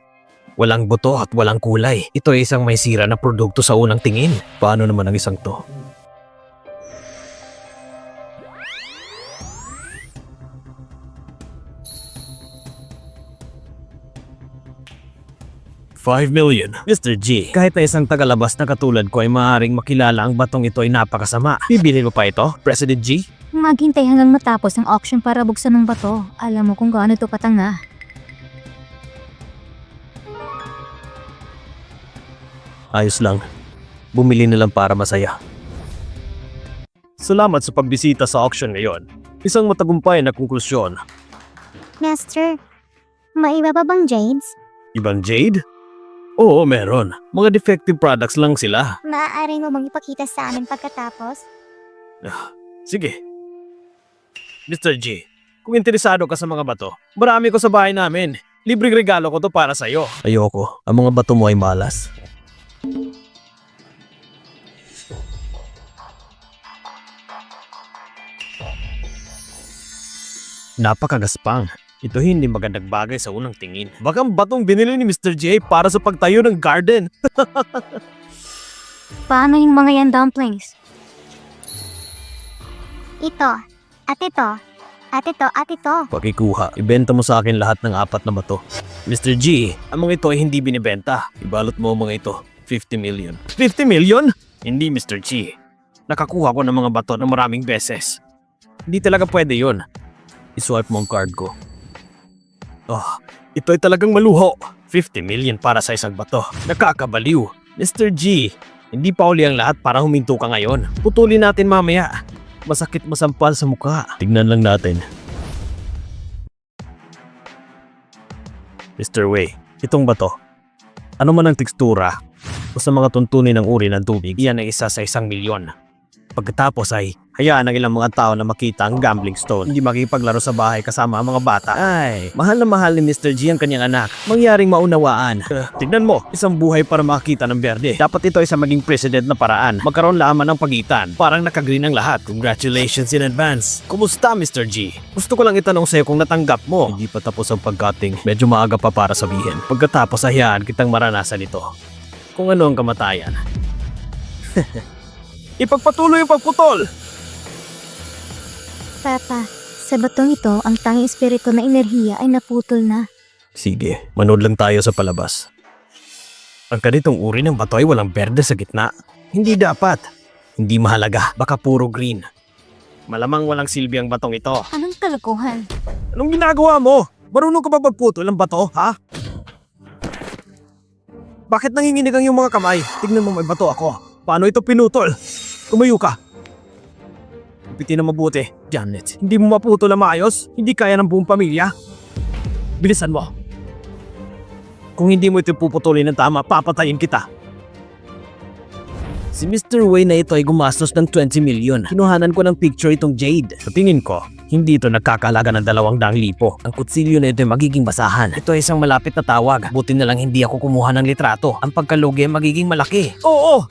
Walang buto at walang kulay. Ito ay isang may sira na produkto sa unang tingin. Paano naman ang isang to? $5 million. Mr. G, kahit na isang tagalabas na katulad ko ay maaaring makilala ang batong ito ay napakasama. Bibilin mo pa ito, President G? Maghintay hanggang matapos ang auction para buksan ng bato. Alam mo kung gaano ito katanga. Ayos lang. Bumili na lang para masaya. Salamat sa pagbisita sa auction ngayon. Isang matagumpay na konklusyon. Master, maiba ba bang jades? Ibang jade? Oo, meron. Mga defective products lang sila. Maaari mo bang ipakita sa amin pagkatapos? Sige. Mr. G, kung interesado ka sa mga bato, marami ko sa bahay namin. Libreng regalo ko to para sa'yo. Ayoko. Ang mga bato mo ay malas. Napakagaspang. Ito hindi magandang bagay sa unang tingin. Baka ang batong binili ni Mr. J para sa pagtayo ng garden. Paano yung mga yan dumplings? Ito, at ito, at ito, at ito. Pakikuha. Ibenta mo sa akin lahat ng 4 na bato. Mr. G, ang mga ito ay hindi binibenta. Ibalot mo ang mga ito. 50 million. 50 million? Hindi, Mr. G. Nakakuha ko ng mga bato na maraming beses. Hindi talaga pwede yun. Iswipe mo ang card ko. Oh, ito ay talagang maluho. 50 million para sa isang bato. Nakakabaliw. Mr. G, hindi pa uli ang lahat para huminto ka ngayon. Putulin natin mamaya. Masakit masampal sa mukha. Tignan lang natin. Mr. Wei, itong bato. Ano man ang tekstura o sa mga tuntunin ng uri ng tubig, iyan ay isa sa 1 milyon. Pagkatapos ay hayaan ng ilang mga tao na makita ang gambling stone. Hindi makipaglaro sa bahay kasama ang mga bata. Ay, mahal na mahal ni Mr. G ang kanyang anak. Mangyaring maunawaan. Tignan mo, isang buhay para makita ng berde. Dapat ito ay sa maging president na paraan. Magkaroon lamang ng pagitan. Parang nakagreen ang lahat. Congratulations in advance. Kumusta, Mr. G? Gusto ko lang itanong sa'yo kung natanggap mo. Hindi pa tapos ang pagkating. Medyo maaga pa para sabihin. Pagkatapos hayaan kitang maranasan ito. Kung ano ang kamatayan. Ipagpatuloy ang pagputol! Papa, sa batong ito, ang tanging espiritu na enerhiya ay naputol na. Sige, manood lang tayo sa palabas. Ang ganitong uri ng bato ay walang berde sa gitna. Hindi dapat. Hindi mahalaga, baka puro green. Malamang walang silbi ang batong ito. Anong kalokohan? Anong ginagawa mo? Marunong ka ba magputol ng bato, ha? Bakit nanginginig ang iyong mga kamay? Tignan mo, may bato ako. Paano ito pinutol? Tumayo ka. Pitin na mabuti. Janet, hindi mo maputol na maayos? Hindi kaya ng buong pamilya? Bilisan mo. Kung hindi mo ito puputulin ng tama, papatayin kita. Si Mr. Wei na ito ay gumastos ng 20 million. Kinuhanan ko ng picture itong Jade. Sa tingin ko, hindi ito nagkakalaga ng 200,000. Ang kutsilyo na ito ay magiging basahan. Ito ay isang malapit na tawag. Buti na lang hindi ako kumuha ng litrato. Ang pagkalugi ay magiging malaki. Oo!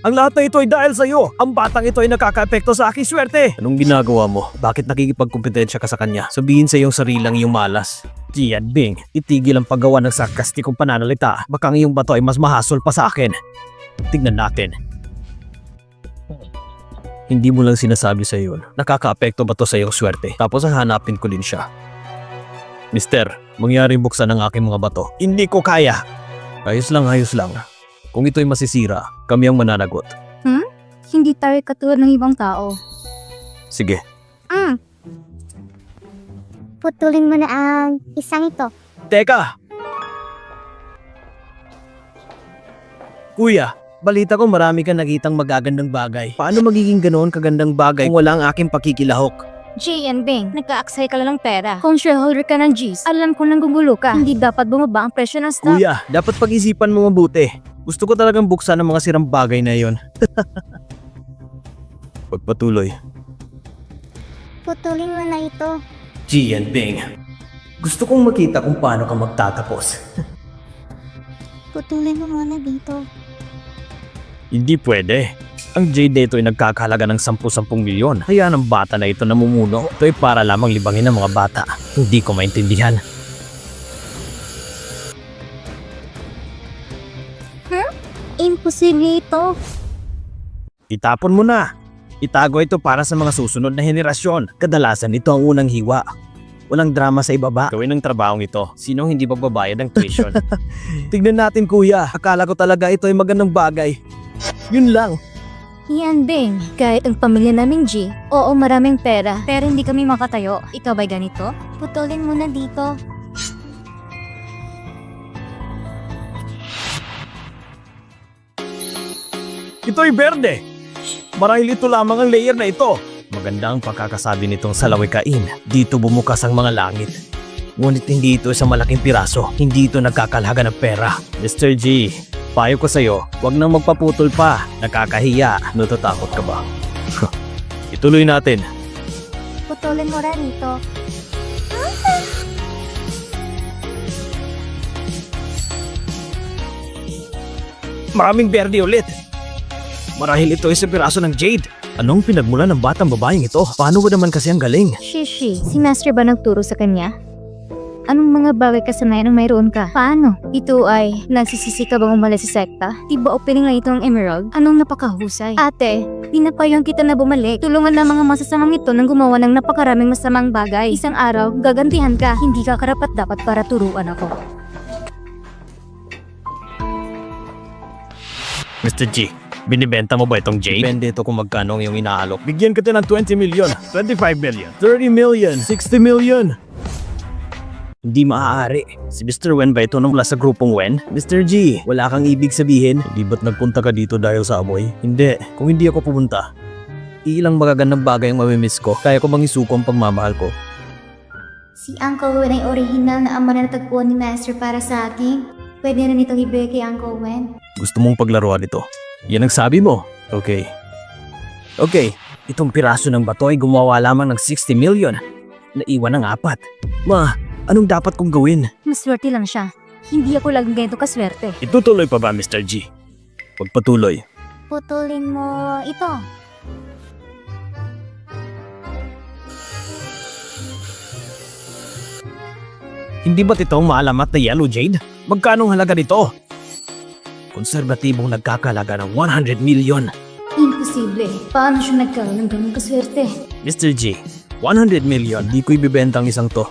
Ang lahat na ito ay dahil sa iyo. Ang batang ito ay nakaka-epekto sa aking swerte. Anong ginagawa mo? Bakit nakikipagkompetensya ka sa kanya? Sabihin sa iyong sarilang iyong malas. Jian Bing, itigil ang paggawa ng sarkastikong pananalita. Baka ang iyong bato ay mas mahasol pa sa akin. Tignan natin. Hindi mo lang sinasabi sa yun. Nakakaapekto ba to sa iyong swerte? Tapos hahanapin ko din siya. Mister, mangyaring buksan ang aking mga bato. Hindi ko kaya. Ayos lang, ayos lang. Kung ito'y masisira, kami ang mananagot. Hindi tayo katulad ng ibang tao. Sige. Putulin mo na ang isang ito. Teka! Kuya, balita ko marami kang nakitang magagandang bagay. Paano magiging ganoon kagandang bagay kung wala ang aking pakikilahok? J and Bing, nag-aaksay ka lang ng pera. Kung shareholder ka ng G's, alam ko nanggugulo ka. Hindi dapat bumaba ang presyo ng stock. Kuya, dapat pag-isipan mo mabuti. Gusto ko talagang buksan ang mga sirang bagay na yon. Pagpatuloy. Putulin mo na ito. G and Bing, gusto kong makita kung paano ka magtatapos. Putulin mo muna dito. Hindi pwede. Ang Jade ito ay nagkakahalaga ng 10-10 milyon. Kaya ang bata na ito namumuno. Ito ay para lamang libangin ng mga bata. Hindi ko maintindihan. Imposible ito. Itapon mo na. Itago ito para sa mga susunod na henerasyon. Kadalasan ito ang unang hiwa. Walang drama sa ibaba. Gawin ang trabahong ito. Sinong hindi magbabayad ng tuition? Tignan natin kuya. Akala ko talaga ito ay magandang bagay. Yun lang. Yan Bing, kahit ang pamilya naming G, oo maraming pera, pero hindi kami makatayo. Ikaw ba'y ganito? Putulin mo na dito. Ito ay berde. Marahil ito lamang ang layer na ito. Maganda ang pagkakasabi nitong salawikain. Dito bumukas ang mga langit. Ngunit hindi ito isang malaking piraso. Hindi ito nagkakalhaga ng pera. Mr. G, payo ko sa'yo, huwag nang magpaputol pa. Nakakahiya. Natatakot ka ba? Ituloy natin. Putulin mo na dito. Maraming berde ulit. Marahil ito isang piraso ng jade. Anong pinagmula ng batang babaeng ito? Paano ba naman kasi ang galing? Shishi, si Master ba nagturo sa kanya? Anong mga bagay kasanayan ang mayroon ka? Paano? Ito ay, nagsisisi ka bang umalis sa sekta? Diba opening lang ito ng Emerald? Anong napakahusay? Ate, pinapayong kita na bumalik. Tulungan ng mga masasamang ito nang gumawa ng napakaraming masamang bagay. Isang araw, gagantihan ka. Hindi ka karapat dapat para turuan ako. Mr. G, binibenta mo ba itong jade? Depende ito kung magkano ang iyong inaalok. Bigyan kita ng 20 million, 25 million, 30 million, 60 million. Hindi maaari. Si Mr. Wen ba ito nung mula sa grupong Wen? Mr. G, wala kang ibig sabihin? Hindi ba't nagpunta ka dito dahil sa amoy? Hindi. Kung hindi ako pumunta, ilang magagandang bagay ang mamimiss ko. Kaya ko bang isuko ang pagmamahal ko? Si Uncle Wen ay original na ama na natagpuan ni Master para sa akin. Pwede rin itong ibigay kay Uncle Wen. Gusto mong paglaruan ito? Yan ang sabi mo? Okay. Okay, itong piraso ng bato ay gumawa lamang ng 60 million. Naiwan ng 4. Ma, anong dapat kong gawin? Maswerte lang siya. Hindi ako laging ganito kaswerte. Itutuloy pa ba, Mr. G? Pagpatuloy. Putulin mo ito. Hindi ba't ito ang maalamat na yellow jade? Magkano ang halaga nito? Konserbatibong nagkakalaga ng 100 million. Imposible. Paano siya nagkaroon ng ganung kaswerte? Mr. G, 100 million. Di ko ibibenta ang isang to.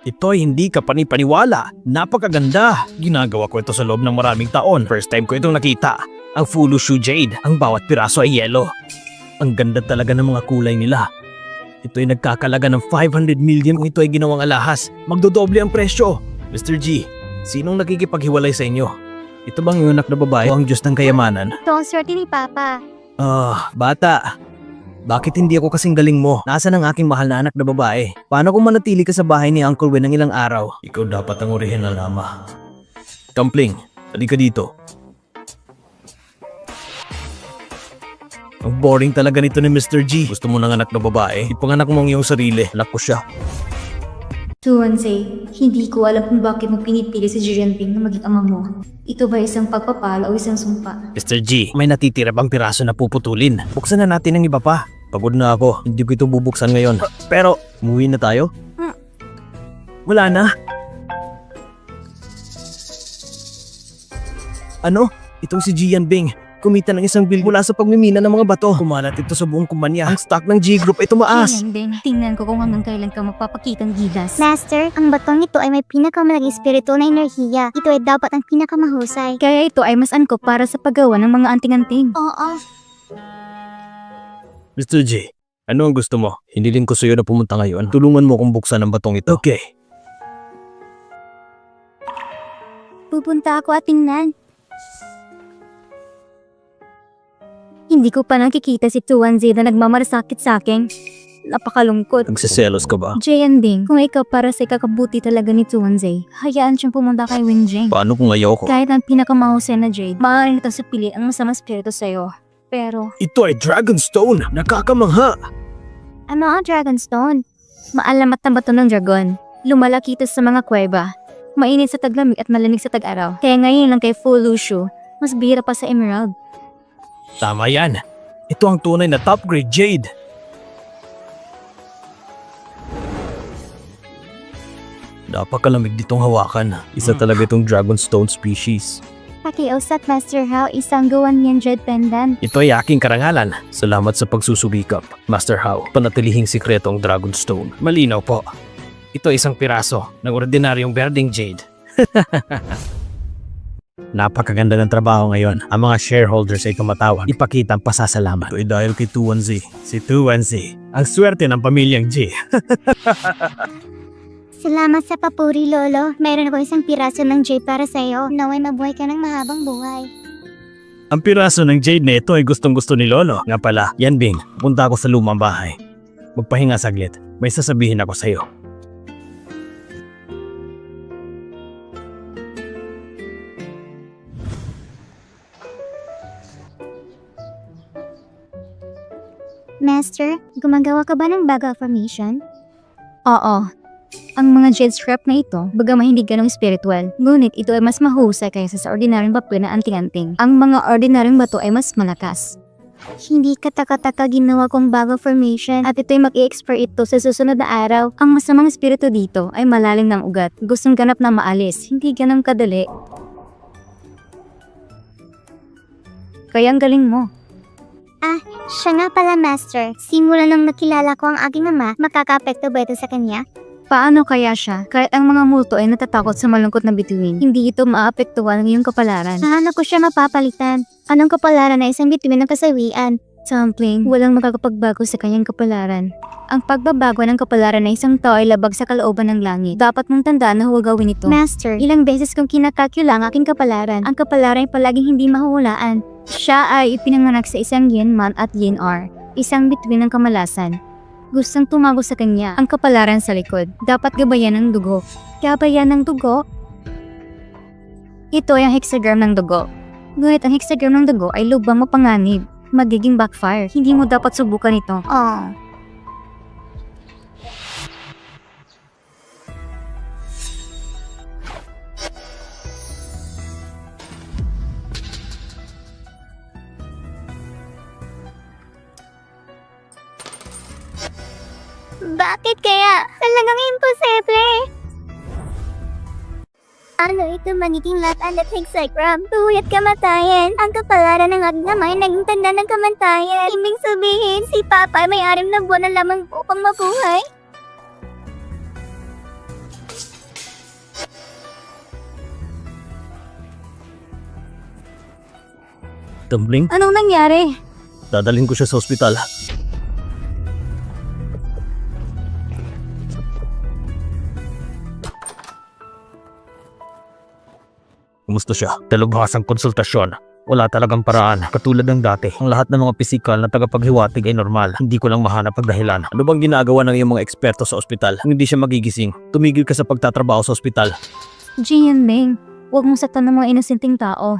Ito ay hindi ka panipaniwala. Napakaganda. Ginagawa ko ito sa loob ng maraming taon. First time ko itong nakita. Ang Fulushu Jade. Ang bawat piraso ay yellow. Ang ganda talaga ng mga kulay nila. Ito ay nagkakalaga ng 500 million kung ito ay ginawang alahas. Magdodoble ang presyo. Mr. G, sinong nakikipaghiwalay sa inyo? Ito bang yung anak na babae o ang Diyos ng kayamanan? Ito ang swerte ni Papa. Bata. Bakit hindi ako kasing galing mo? Nasaan ang aking mahal na anak na babae? Paano kung manatili ka sa bahay ni Uncle Wen ng ilang araw? Ikaw dapat ang orihinal na ama. Dumpling, halika dito. Ang boring talaga nito ni Mr. G. Gusto mo ng anak na babae? Ipanganak mo ang iyong sarili. Anak ko siya. Tuwansay, hindi ko alam kung bakit mo pinipili si Jirenping na maging ama mo. Ito ba isang pagpapala o isang sumpa? Mr. G, may natitira bang piraso na puputulin? Buksan na natin ang iba pa. Pagod na ako. Hindi ko ito bubuksan ngayon. Pero, umuwi na tayo? Wala na. Ano? Itong si Gian Bing. Kumita ng isang bill mula sa pagmimina ng mga bato. Kumalat ito sa buong kumpanya. Ang stock ng G-Group ay tumaas. Yan din. Tingnan ko kung hanggang kailan ka magpapakitang gilas. Master, ang batong ito ay may pinakamalaking espiritu na enerhiya. Ito ay dapat ang pinakamahusay. Kaya ito ay mas angkop para sa paggawa ng mga anting-anting. Oo. Mr. G, ano ang gusto mo? Hinilin ko sa iyo na pumunta ngayon. Tulungan mo kong buksan ang batong ito. Okay. Pupunta ako at tingnan. Hindi ko pa nakikita si Tuanzi na nagmamalasakit sa akin. Napakalungkot. Nagsiselos ka ba? Jayan Ding, kung ikaw para sa ikakabuti talaga ni Tuanzi, hayaan siyang pumunta kay Winjing. Paano kung ayaw ko? Kahit ang pinakamahusay na Jade, maaari nitong sapili ang masamang spirito sa'yo. Pero, Ito ay Dragonstone. Nakakamangha. ano ang Dragonstone? Maalamat na bato ng dragon. Lumalaki ito sa mga kuweba. Mainit sa taglamig at malamig sa tag-araw. Kaya ngayon lang kay Fu Lushu, mas bihira pa sa Emerald. Tama yan. Ito ang tunay na top grade jade. Napakalamig ditong hawakan. Isa talaga itong Dragonstone species. Pakiusap, Master Hao, isang gawan niyan Jade Pendant. Ito ay aking karangalan. Salamat sa pagsusubikap, Master Hao. Panatilihing sikreto ang Dragonstone. Malinaw po. Ito ay isang piraso ng ordinaryong berding jade. Napakaganda ng trabaho ngayon. Ang mga shareholders ay tumatawag. Ipakita ang pasasalamat. Ito ay dahil kay Tuanzi. Si Tuanzi, ang swerte ng pamilyang G. Salamat sa papuri, Lolo. Meron ako isang piraso ng jade para sa'yo. Naway mabuhay ka ng mahabang buhay. Ang piraso ng jade na ito ay gustong-gusto ni Lolo. Nga pala, Yan Bing, punta ako sa lumang bahay. Magpahinga saglit. May sasabihin ako sa iyo. Master, gumagawa ka ba ng bago affirmation? Oo. Ang mga jade scrap na ito, bagaman hindi ganong spiritual, ngunit ito ay mas mahusay kaysa sa ordinaryong papel na anting-anting. Ang mga ordinaryong bato ay mas malakas. Hindi kataka-taka ginawa kong bago affirmation At ito'y mag-i-expire ito sa susunod na araw. Ang masamang espiritu dito ay malalim ng ugat. Gustong ganap na maalis, hindi ganang kadali. Kaya ang galing mo. Siya nga pala, Master. Simula nang nakilala ko ang aking ama, makaka-apekto ba ito sa kanya? Paano kaya siya? Kahit ang mga multo ay natatakot sa malungkot na bituin, hindi ito maapektuhan ng iyong kapalaran. Paano ko siya mapapalitan? Anong kapalaran na isang bituin ng kasawian? Tumbling, walang makakapagbago sa kanyang kapalaran. Ang pagbabago ng kapalaran ng isang tao ay labag sa kalooban ng langit. Dapat mong tandaan na huwag gawin ito. Master, Ilang beses kong kinakalkula ang aking kapalaran. Ang kapalaran ay palaging hindi mahuhulaan. Siya ay ipinanganak sa isang Yin Man at Yin R, isang bituin ng kamalasan. Gustong tumago sa kanya ang kapalaran sa likod. Dapat gabayan ng dugo. Gabayan ng dugo? Ito ay ang hexagram ng dugo. Ngunit ang hexagram ng dugo ay lubang mapanganib. Magiging backfire. Hindi mo dapat subukan ito. oh. Bakit kaya? Talagang imposible. Ano ito magiging laban at hexagram? Tuyat kamatayan. Ang kapalaran ng aking ama ay naging tanda ng kamatayan. Ibig sabihin, si Papa ay may 6 na buwan na lamang upang mabuhay. Tumbling, Anong nangyari? dadalhin ko siya sa ospital. Kumusta siya? Dalubhas ang konsultasyon. Wala talagang paraan. Katulad ng dati, ang lahat ng mga pisikal na tagapaghiwatig ay normal. Hindi ko lang mahanap ang dahilan. Ano bang ginagawa ng iyong mga eksperto sa ospital? Kung hindi siya magigising, tumigil ka sa pagtatrabaho sa ospital. Jian Ming, huwag mong saktan ng mga inosenteng tao.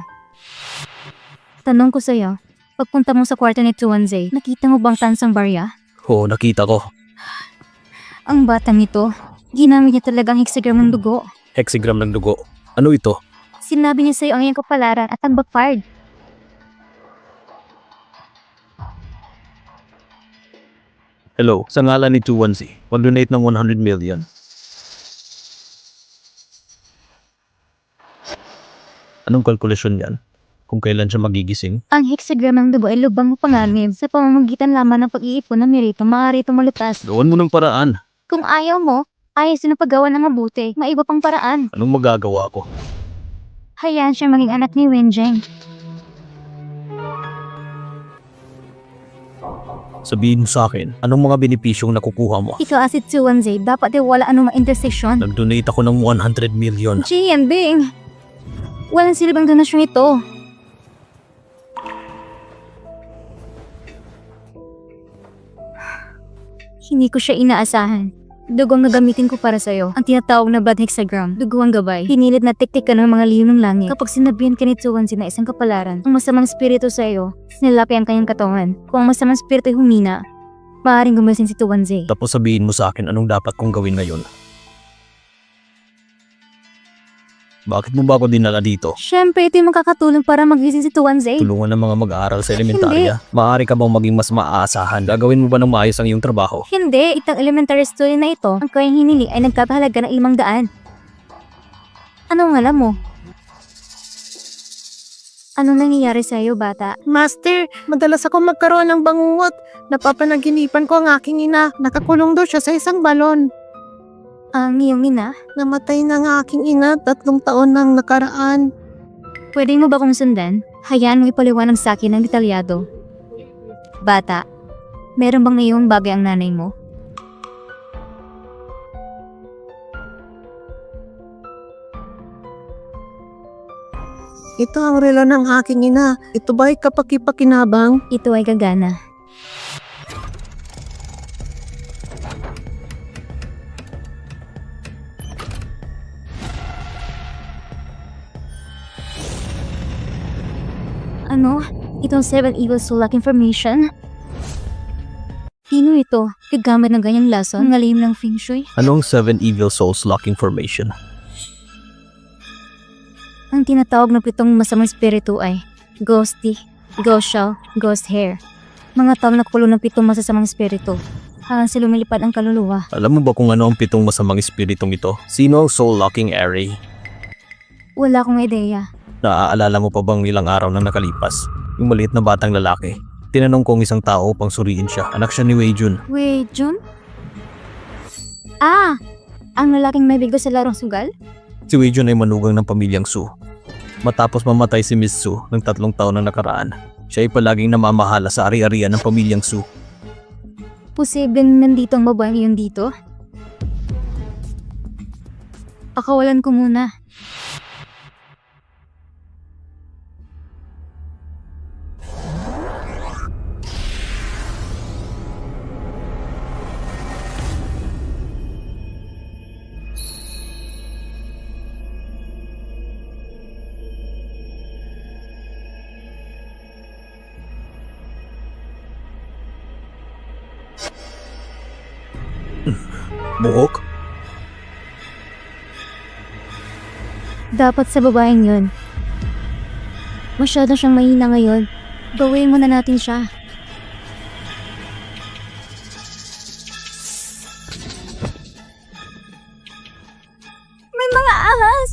Tanong ko sa'yo, pagpunta mo sa kwarto ni Tuanzi, nakita mo bang tansang barya? Oo, nakita ko. Ang batang ito, ginamit niya talagang hexagram ng dugo. Hexagram ng dugo. Ano ito? Sinabi niya sa'yo ang iyong kapalaran at ang backfired. Hello, sa ngalan ni Tuanzi, mag-donate ng 100 million. Anong kalkulasyon yan? kung kailan siya magigising. Ang hexagram ng dugo ay lubang panganib. Sa pamamagitan lamang ng pag-iipon ng merito, maaari itong malutas. Gawan mo ng paraan. Kung ayaw mo, ayos na paggawa ng mabuti. May iba pang paraan. Anong magagawa ko? Hayaan siya maging anak ni Wenjing. Sabihin mo sa akin, anong mga benepisyong nakukuha mo? Ikaw asit Suwanze, dapat ay wala anong intersection. Nag-donate ako ng 100 million. Jian Bing, walang silbang donasyon ito. Hindi ko siya inaasahan. Dugo ang gagamitin ko para sa'yo. Ang tinatawag na blood hexagram. Dugo ang gabay. Pinilit na tiktik ka ng mga liyo ng langit. Kapag sinabihan ka ni Tsuwanzi na isang kapalaran, ang masamang spirito sa'yo, sinilapi ang kanyang katawan. Kung ang masamang spirito ay humina, maaaring gumasin si Tsuwanzi. Tapos sabihin mo sa akin anong dapat kong gawin ngayon. Bakit mo ba ako dinala dito? Siyempre, ito yung makakatulong para magising si Tsuwanzi. Tulungan ng mga mag-aaral sa elementarya. Maaari ka bang maging mas maaasahan? Gagawin mo ba ng maayos ang iyong trabaho? Hindi, itang elementary student na ito, ang kanyang hinili ay nagkakahalaga ng 500. Anong alam mo? Anong nangyayari sa iyo, bata? Master, madalas ako magkaroon ng bangungot. Napapanaginipan ko ang aking ina. Nakakulong daw siya sa isang balon. Ang iyong ina? Namatay na ang aking ina 3 taon nang nakaraan. Pwede mo ba kong sundan? Hayaan mo ipaliwanag sa akin ng detalyado. Bata, meron bang ngayong bagay ang nanay mo? Ito ang relo ng aking ina. Ito ba ay kapaki-pakinabang? Ito ay gagana. Ano? Itong 7 Evil Soul Lock Information? Sino ito? Gagamit ng ganyang lason? Ngalim ng Feng Shui? Anong 7 Evil Souls Lock Information? Ang tinatawag na 7 masamang espiritu ay Ghosty, Ghost Shell, Ghost Hair. Mga taong nakulo ng 7 masasamang espiritu. Hanggang sa lumilipad ang kaluluwa. Alam mo ba kung ano ang 7 masamang espiritong ito? Sino ang Soul Locking Array? Wala akong ideya. Naaalala mo pa bang ilang araw nang nakalipas? Yung maliit na batang lalaki. Tinanong ko ang isang tao upang suriin siya. Anak siya ni Wei Jun. Wait, Jun? Ah! Ang lalaking may bigo sa larong sugal? Si Wei Jun ay manugang ng pamilyang Su. Matapos mamatay si Miss Su ng 3 taon na nakaraan, siya ay palaging namamahala sa ari-arian ng pamilyang Su. Posibleng nandito ang babaeng iyon dito? Pakawalan ko muna. Buhok? Dapat sa babaeng yun. Masyado siyang mahina ngayon. Gawin muna natin siya. May mga ahas!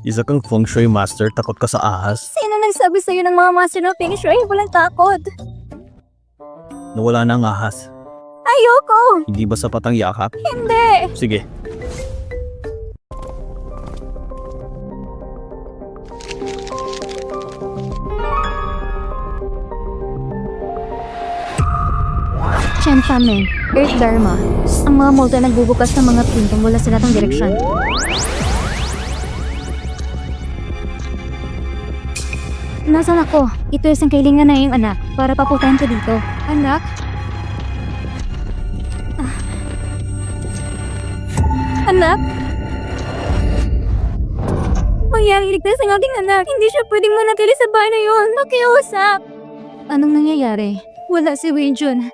Isa kang feng shui master, takot ka sa ahas. Sino nagsabi sa'yo ng mga master ng Feng Shui? Walang takot. Nawala na ang ahas. Ayoko! Hindi ba sapat ang yakap? Hindi! Sige. Chen Famen, Earth Dharma. Ang mga multo ay nagbubukas ng mga pintong mula sa latang direksyon. Nasaan ako? Ito isang kailangan na yung anak para paputahin ko dito. Anak? Anak? Mangyaring ligtas ang aking anak. Hindi siya pwedeng manatili sa bahay na yun. Makiusap. Anong nangyayari? Wala si Wei Jun.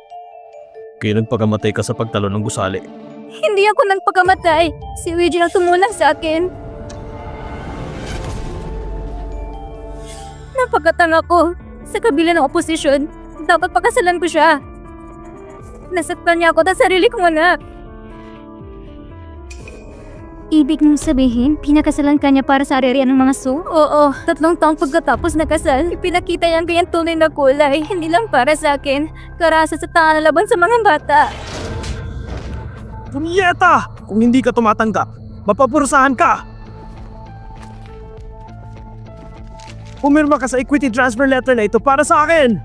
Kaya nagpagamatay ka sa pagtalo ng gusali. Hindi ako nagpakamatay. Si Wei Jun ang tumulong sa akin. Napagkatanga ko. Sa kabila ng oposisyon, dapat pakasalan ko siya. Nasaktan niya ako sa sarili kong anak. Ibig mong sabihin, pinakasalan ka niya para sa arerian ng mga Su? Oo, 3 taong pagkatapos nakasal, ipinakita niya ang kanyang tunay na kulay. Hindi lang para sa akin, karasa sa tangan na laban sa mga bata. Punyeta! Kung hindi ka tumatanggap, mapapurusahan ka! Pumirma ka sa equity transfer letter na ito para sa akin!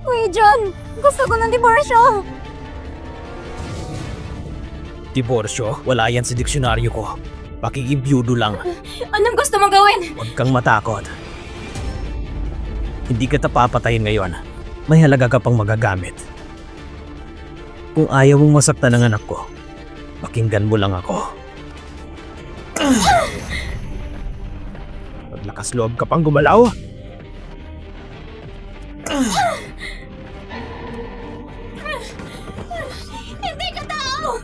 Uy, John! Gusto ko ng diborsyo! Diborsyo? Wala yan sa diksyonaryo ko. Pakikibiyudo lang. Anong gusto mong gawin? Huwag kang matakot. Hindi ka papatayin ngayon. May halaga ka pang magagamit. Kung ayaw mong masaktan ang anak ko, pakinggan mo lang ako. Maglakas loob ka pang gumalaw. Hindi ka tao!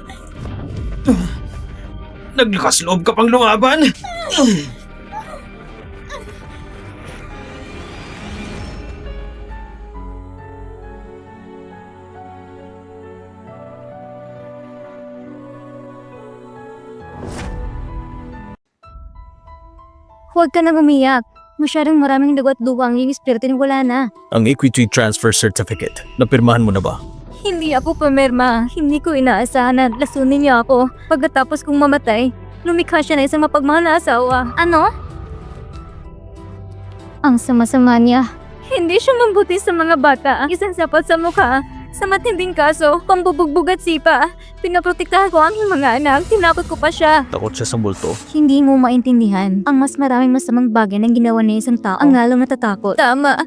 Naglakas loob ka pang lumaban? Huwag ka nang umiyak. Masyadong maraming dugo at luha ang iyong espiritu ni wala na. Ang equity transfer certificate, napirmahan mo na ba? Hindi ako pumirma. Hindi ko inaasahan na lasunin niya ako. Pagkatapos kong mamatay, lumikha siya na isang mapagmahal na asawa. Ano? Ang sama-sama niya. Hindi siya mabuti sa mga bata. Isang sapat sa mukha. Sa matinding kaso, pambubugbog at sipa. Pinaprotektahan ko ang aming mga anak. Tinakot ko pa siya. Takot siya sa multo. Hindi mo maintindihan. Ang mas maraming masamang bagay na ginawa niya isang tao ang lalong natatakot. Tama.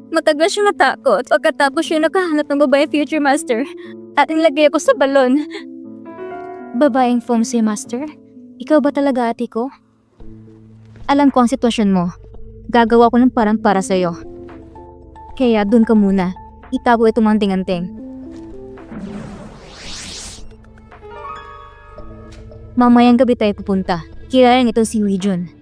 Matagal siya natakot. Pagkatapos siya nakahanap ng babae future master. At nilagay ako sa balon. Babaeng foam si master? Ikaw ba talaga ate ko? Alam ko ang sitwasyon mo. Gagawa ko ng parang para sa'yo. Kaya dun ka muna. Itago itong anting-anting. Mamayang gabi tayo pupunta. Kilala nito si Wijun.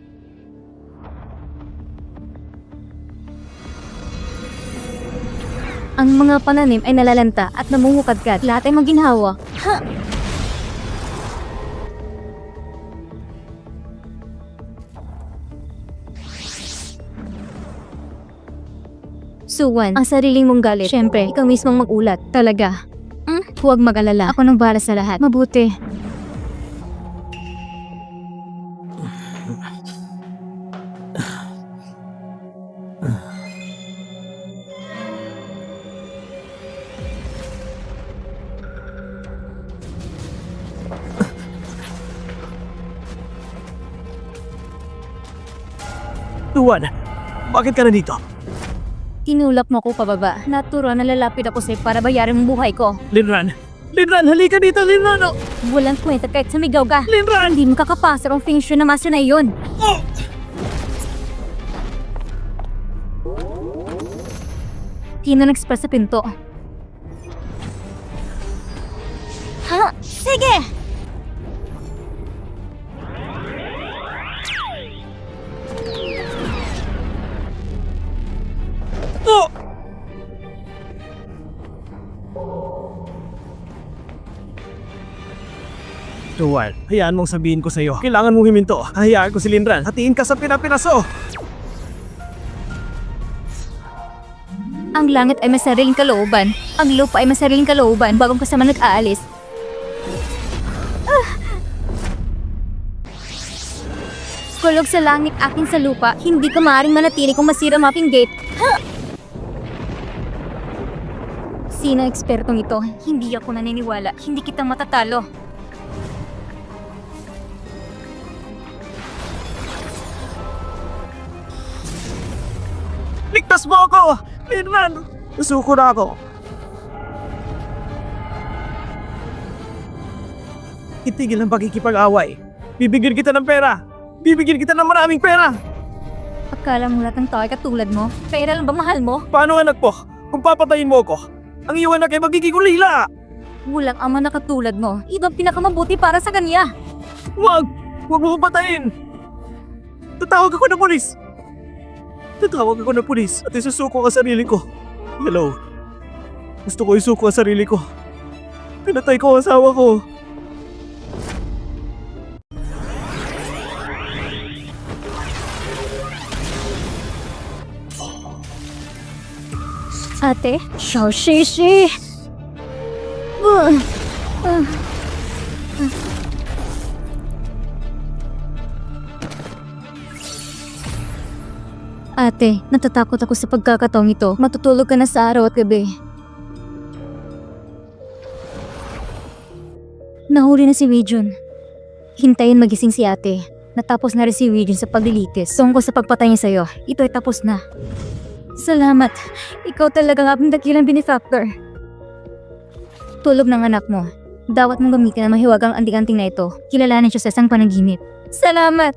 Ang mga pananim ay nalalanta at namumukadkad. Lahat ay maginhawa. Ha! Suwan, ang sariling mong galit. Siyempre, ikaw mismong magulat. Talaga. Huwag mag-alala. Ako nang bahala sa lahat. Mabuti. Tuwan, bakit ka nandito? Tinulak mo ko pababa. Natural na lalapit ako sa'yo para bayaran ang buhay ko. Linran! Linran, halika dito, Linran! Oh! Walang kwenta kahit sumigaw ka. Linran! Hindi mo kakapasok ang function na master na iyon. Oh! Tino nag-express sa pinto. Ha? Sige! Oh! Tuwan, hayaan mong sabihin ko sa'yo. Kailangan mong himinto. Hayaan ko si Linran. Hatiin ka sa pinapiraso. Ang langit ay may sariling kalooban. Ang lupa ay may sariling kalooban bagong kasama nag-aalis. Kulog sa langit akin sa lupa, hindi ka maaaring manatili kung masira ang aking gate. Ha! Sino ang ekspertong ito? Hindi ako naniniwala. Hindi kita matatalo. Ligtas mo ako! Linran! Nasuko na ako. Itigil ang pagkikipag-away. Bibigyan kita ng pera. Bibigyan kita ng maraming pera. Akala mo lahat ng tao ay katulad mo? Pera lang ba mahal mo? Paano anak po? Kung papatayin mo ako, ang iyong anak ay magiging ulila. Walang ama na katulad mo. Ito ang pinakamabuti para sa kanya. Wag! Huwag mo patayin! Tatawag ako ng pulis! Tatawag ako ng pulis at isusuko ang sarili ko. Hello. Gusto ko isuko ang sarili ko. Pinatay ko ang asawa ko. Ate, Xiaoshishi! Ate, natatakot ako sa pagkakataong ito. Matutulog ka na sa araw at gabi. Nahuli na si Weijun. Hintayin magising si ate. Natapos na rin si Weijun sa paglilitis. Tungkol sa pagpatay niya sa'yo, ito ay tapos na. Salamat. Ikaw talaga nga ang dakilang benefactor. Tulog ng anak mo. Dawat mong gamitin ang mahiwagang anting-anting na ito. Kilalanin siya sa isang panaginip. Salamat!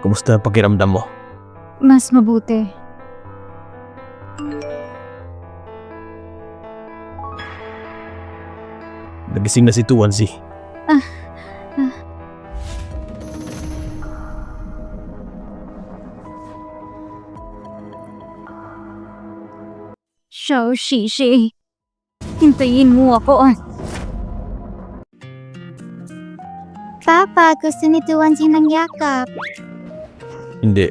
Kumusta ang pakiramdam mo? Mas mabuti. Nagising na si Tuanzi. Xiaoshishi. Hintayin mo ako. Papa, gusto ni Tuanzi ng yakap. Hindi.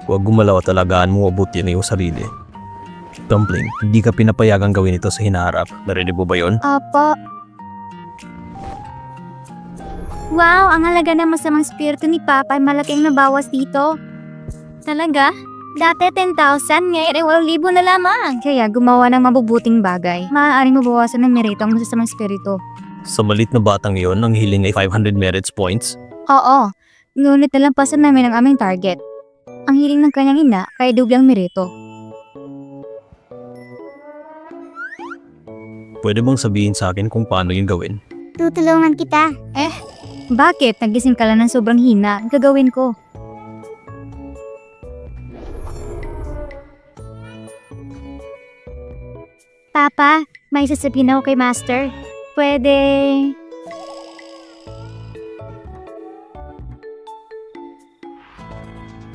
Huwag gumalaw at alagaan mo mabuti na iyong sarili. Dumpling, hindi ka pinapayagang gawin ito sa hinaharap. Narinig mo ba yun? Opo. Wow, ang halaga ng masamang spiritu ni Papa ay malaking nabawas dito. Talaga? Dati 10,000, ngayon ay 8,000 na lamang. Kaya gumawa ng mabubuting bagay. Maaaring mabawasan ng merito ang masasamang spirito. Sa malit na batang iyon, ang hiling ay 500 merits points. Oo. Ngunit nalampasan namin ang aming target. Ang hiling ng kanyang ina ay dublang merito. Pwede bang sabihin sa akin kung paano yun gawin? Tutulungan kita. Bakit? Nagising ka lang ng sobrang hina. Ang gagawin ko. Papa, may sasabihin ako kay Master. Pwede...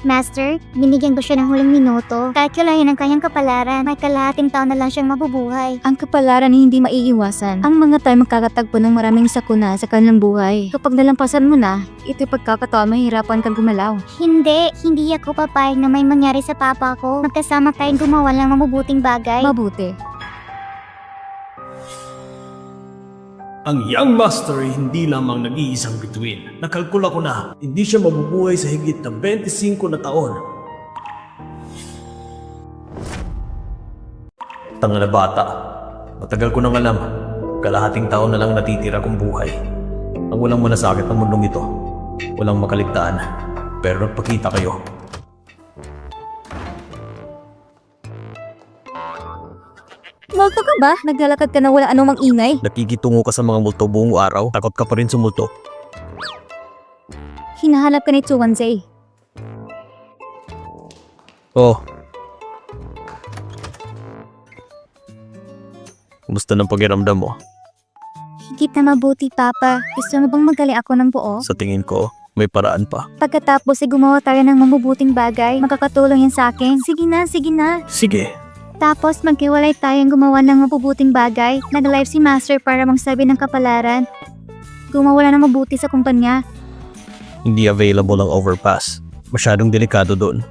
Master, binigyan ko siya ng huling minuto. Kalkulahin ang kanyang kapalaran. May kalahating taon na lang siyang mabubuhay. Ang kapalaran ay hindi maiiwasan. Ang mga tayo magkakatagpo ng maraming sakuna sa kanilang buhay. Kapag nalampasan mo na, ito'y pagkakataon mahirapan kang gumalaw. Hindi ako papayag na may mangyari sa papa ko. Magkasama tayong gumawa ng mabubuting bagay. Mabuti. Ang Young Master ay hindi lamang nag-iisang bituin. Nakalkula ko na, hindi siya mabubuhay sa higit na 25 na taon. Tanga na bata. Matagal ko nang alam. Kalahating taon na lang natitira kong buhay. Ang walang manasakit ng mundong ito. Walang makaligtaan. Pero nagpakita kayo. Multo ka ba? Naglalakad ka na wala anumang ingay? Nakikitungo ka sa mga multo buong araw. Takot ka pa rin sa multo. Hinahanap ka ni Tuanzi. Oh. Kumusta ng pakiramdam mo? Higit na mabuti, Papa. Gusto mo bang magaling ako ng buo? Sa tingin ko, may paraan pa. Pagkatapos ay gumawa tayo ng mabubuting bagay, makakatulong yan sa akin. Sige na, sige na. Sige. Tapos magkiwalay tayong gumawa ng mabubuting bagay. Nag-live si Master para magsabi ng kapalaran. Gumawa ng mabuti sa kumpanya. Hindi available ang overpass. Masyadong delikado doon.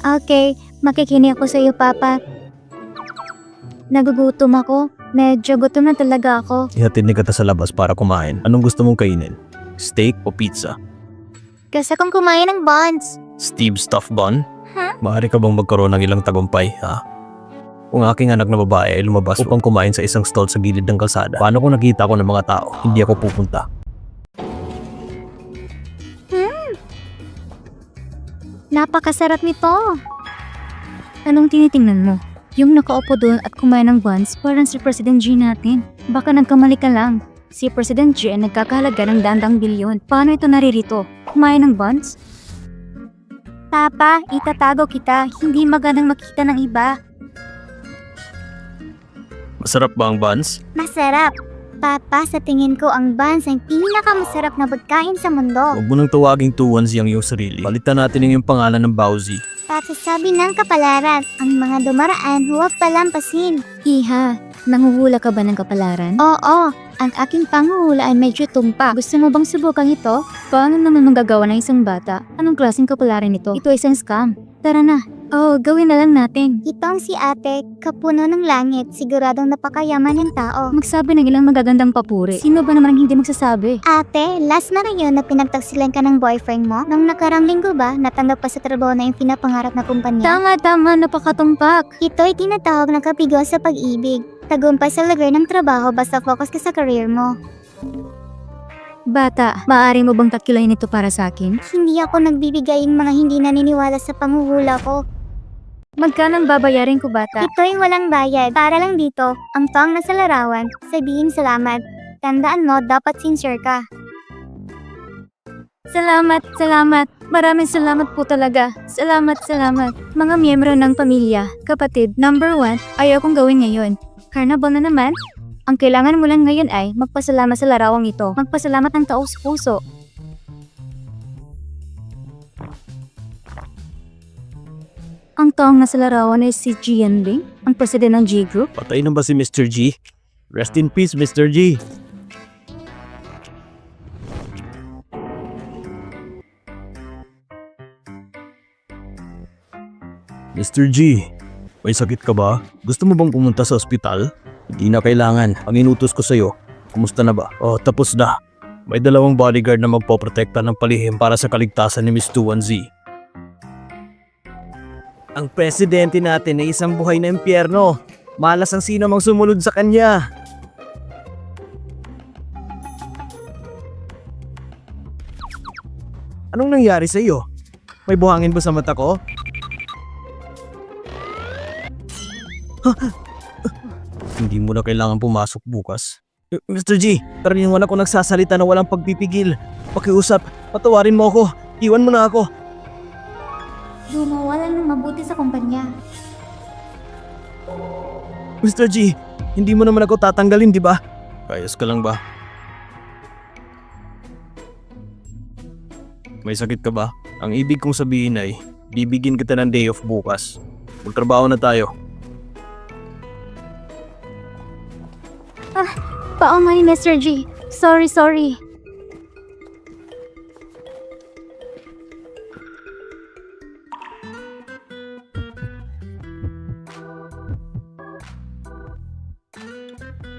Okay, makikinig ako sa iyo, Papa. Nagugutom ako. Medyo gutom na talaga ako. Ihatid ni kita sa labas para kumain. Anong gusto mong kainin? Steak o pizza? Gusto kong kumain ng buns. Steve Stuffed Bun? Maaari ka bang magkaroon ng ilang tagumpay, ha? Kung aking anak na babae ay lumabas upang kumain sa isang stall sa gilid ng kalsada, paano kung nakita ko ng mga tao? Hindi ako pupunta. Napakasarap nito. Anong tinitingnan mo? Yung nakaupo doon at kumain ng buns, parang si President G natin. Baka nagkamali ka lang. Si President G ay nagkakahalaga ng dandang bilyon. Paano ito naririto? Kumain ng buns? Papa, itatago kita. Hindi magandang makita ng iba. Masarap ba ang buns? Masarap. Papa, sa tingin ko ang buns ang pinakamasarap na pagkain sa mundo. Huwag mo nang tawaging 2-1 yung sarili. Palitan natin yung pangalan ng Bowsy. Sabi ng kapalaran, ang mga dumaraan huwag palampasin. Iha, nanguhula ka ba ng kapalaran? Oo, ang aking panguhula ay medyo tumpa. Gusto mo bang subukan ito? Paano naman magagawa ng isang bata? Anong klaseng kapalaran ito? Ito ay isang scam. Tara na. Oh, gawin na lang natin. Itong si ate, kapuno ng langit, siguradong napakayaman ng tao. Magsabi ng ilang magagandang papuri. Sino ba naman ang hindi magsasabi? Ate, last na ngayon na pinagtaksilan ka ng boyfriend mo? Nung nakarang linggo ba, natanggap pa sa trabaho na yung pinapangarap na kumpanya? Tama, napakatumpak. Ito ay tinatawag na kapigo sa pag-ibig. Tagumpay sa lugar ng trabaho basta focus ka sa career mo. Bata, maaari mo bang takilayin ito para sa akin? Hindi ako nagbibigay ng mga hindi naniniwala sa panguhula ko. Magkano ang babayarin ko, bata? Ito ay walang bayad. Para lang dito, ang tong nasa larawan, sabihin salamat. Tandaan mo, dapat sincere ka. Salamat. Maraming salamat po talaga. Salamat. Mga miyembro ng pamilya, kapatid, number 1, ayaw kong gawin ngayon. Carnival na naman. Ang kailangan mo lang ngayon ay magpasalamat sa larawang ito. Magpasalamat ng taos puso. Ang taong nasa larawan ay si Jianbing, ang president ng G Group. Patay na ba si Mr. G? Rest in peace, Mr. G. Mr. G, may sakit ka ba? Gusto mo bang pumunta sa ospital? Hindi na kailangan. Ang inutos ko sa'yo. Kumusta na ba? Oh, tapos na. May 2 bodyguard na magpoprotekta ng palihim para sa kaligtasan ni Miss 2-1Z. Ang presidente natin ay isang buhay na impyerno. Malas ang sino mang sumunod sa kanya. Anong nangyari sa iyo? May buhangin ba sa mata ko? Hindi mo na kailangan pumasok bukas. Mr. G, karaniwan ako nagsasalita na walang pagpipigil. Pakiusap, patawarin mo ako. Iwan mo na ako. Gumawa lang ng mabuti sa kumpanya. Mr. G, hindi mo naman ako tatanggalin, di ba? Ayos ka lang ba? May sakit ka ba? Ang ibig kong sabihin ay, bibigyan kita ng day off bukas. Magtrabaho na tayo. Pao nga ni Mr. G. Sorry.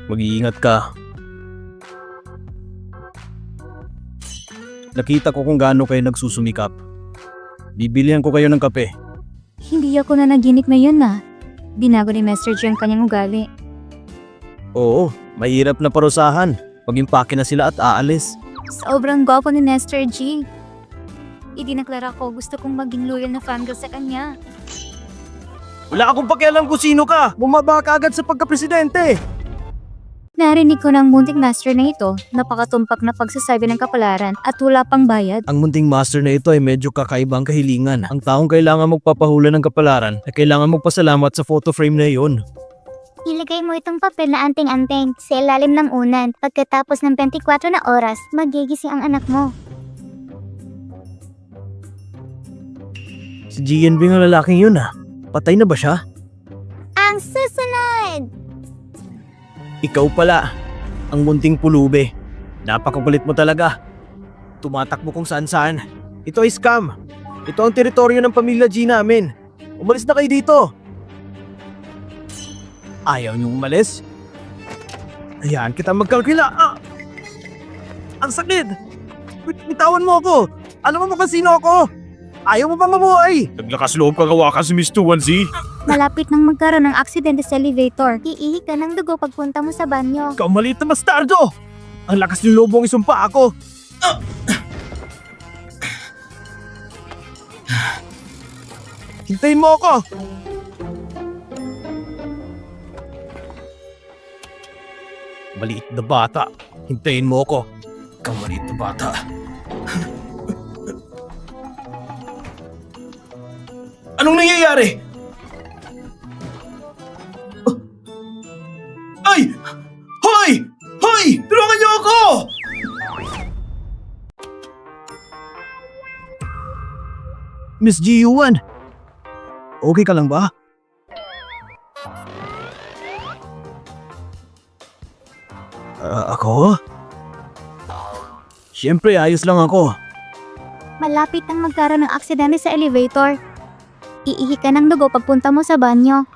Mag-iingat ka. Nakita ko kung gaano kayo nagsusumikap. Bibilihan ko kayo ng kape. Hindi ako nanaginip ngayon na. Binago ni Mr. G ang kanyang ugali. Oo, mahirap na parusahan. Mag-impake na sila at aalis. Sobrang gwapo ni Mr. G. Idinaklara ko gusto kong maging loyal na fangirl sa kanya. Wala akong pakialam kung sino ka. Bumaba ka agad sa pagka-presidente. Narinig ko ng munting master na ito, napakatumpak na pagsasabi ng kapalaran at wala pang bayad. Ang munting master na ito ay medyo kakaibang kahilingan. Ang taong kailangan magpapahula ng kapalaran ay kailangan magpasalamat sa photo frame na iyon. Ilagay mo itong papel na anting-anting sa ilalim ng unan. Pagkatapos ng 24 na oras, magigising ang anak mo. Si GNB ang lalaking yun ah. Patay na ba siya? Ang susunod! Ikaw pala, ang munting pulube. Napakakulit mo talaga. Tumatakbo kung saan-saan. Ito ay scam. Ito ang teritoryo ng pamilya G namin. Umalis na kayo dito. Ayaw niyong umalis? Hayaan kita magkalkila. Ang sakit! Bitawan mo ako! Alam mo ba sino ako? Ayaw mo ba mabuhay? Naglakas loob kagawa ka si Miss 2-1Z. Malapit nang magkaroon ng aksidente sa elevator. Iihi ka ng dugo pagpunta mo sa banyo. Ikaw maliit na bastardo! Ang lakas ng loob mong isumpa ako! Hintayin mo ako! Maliit na bata. Hintayin mo ako. Ikaw maliit na bata. Anong nangyayari? Miss Ji-Yuan! Okay ka lang ba? Ako? Siyempre, ayos lang ako. Malapit nang magkaroon ng aksidente sa elevator. Iihi ka ng dugo pagpunta mo sa banyo.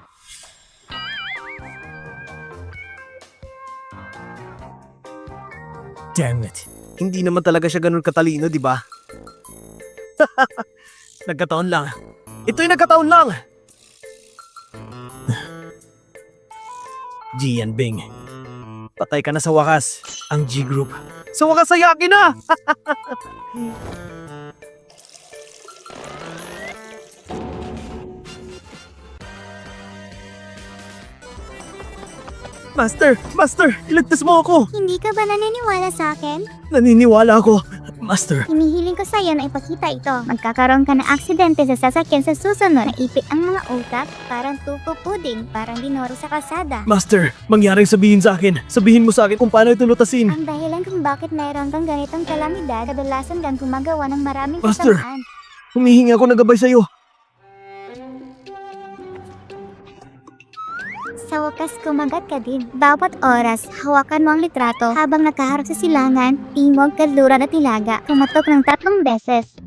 Damn it. Hindi naman talaga siya ganun katalino, di ba? Nagkataon lang. Ito'y nagkataon lang! Jian Bing. Patay ka na sa wakas. Ang G-Group. Sa wakas ay akin na! Master! Master! Iligtas mo ako! Hindi ka ba naniniwala sa akin? Naniniwala ako. Master! Hinihiling ko sa'yo na ipakita ito. Magkakaroon ka ng aksidente sa sasakyan sa susunod. Naipit ang mga utak, parang tupo puding, parang dinoro sa kalsada. Master! Mangyaring sabihin sa akin. Sabihin mo sa akin kung paano ito lutasin. Ang dahilan kung bakit mayroon kang ganitong kalamidad, kadalasan kang gumagawa ng maraming Master! kasamaan. Humihingi ako ng gabay sa'yo. Sa wakas, kumagat ka din. Bawat oras, hawakan mo ang litrato habang nakaharap sa silangan, timog, kadluran at ilaga. Kumatok ng 3 beses.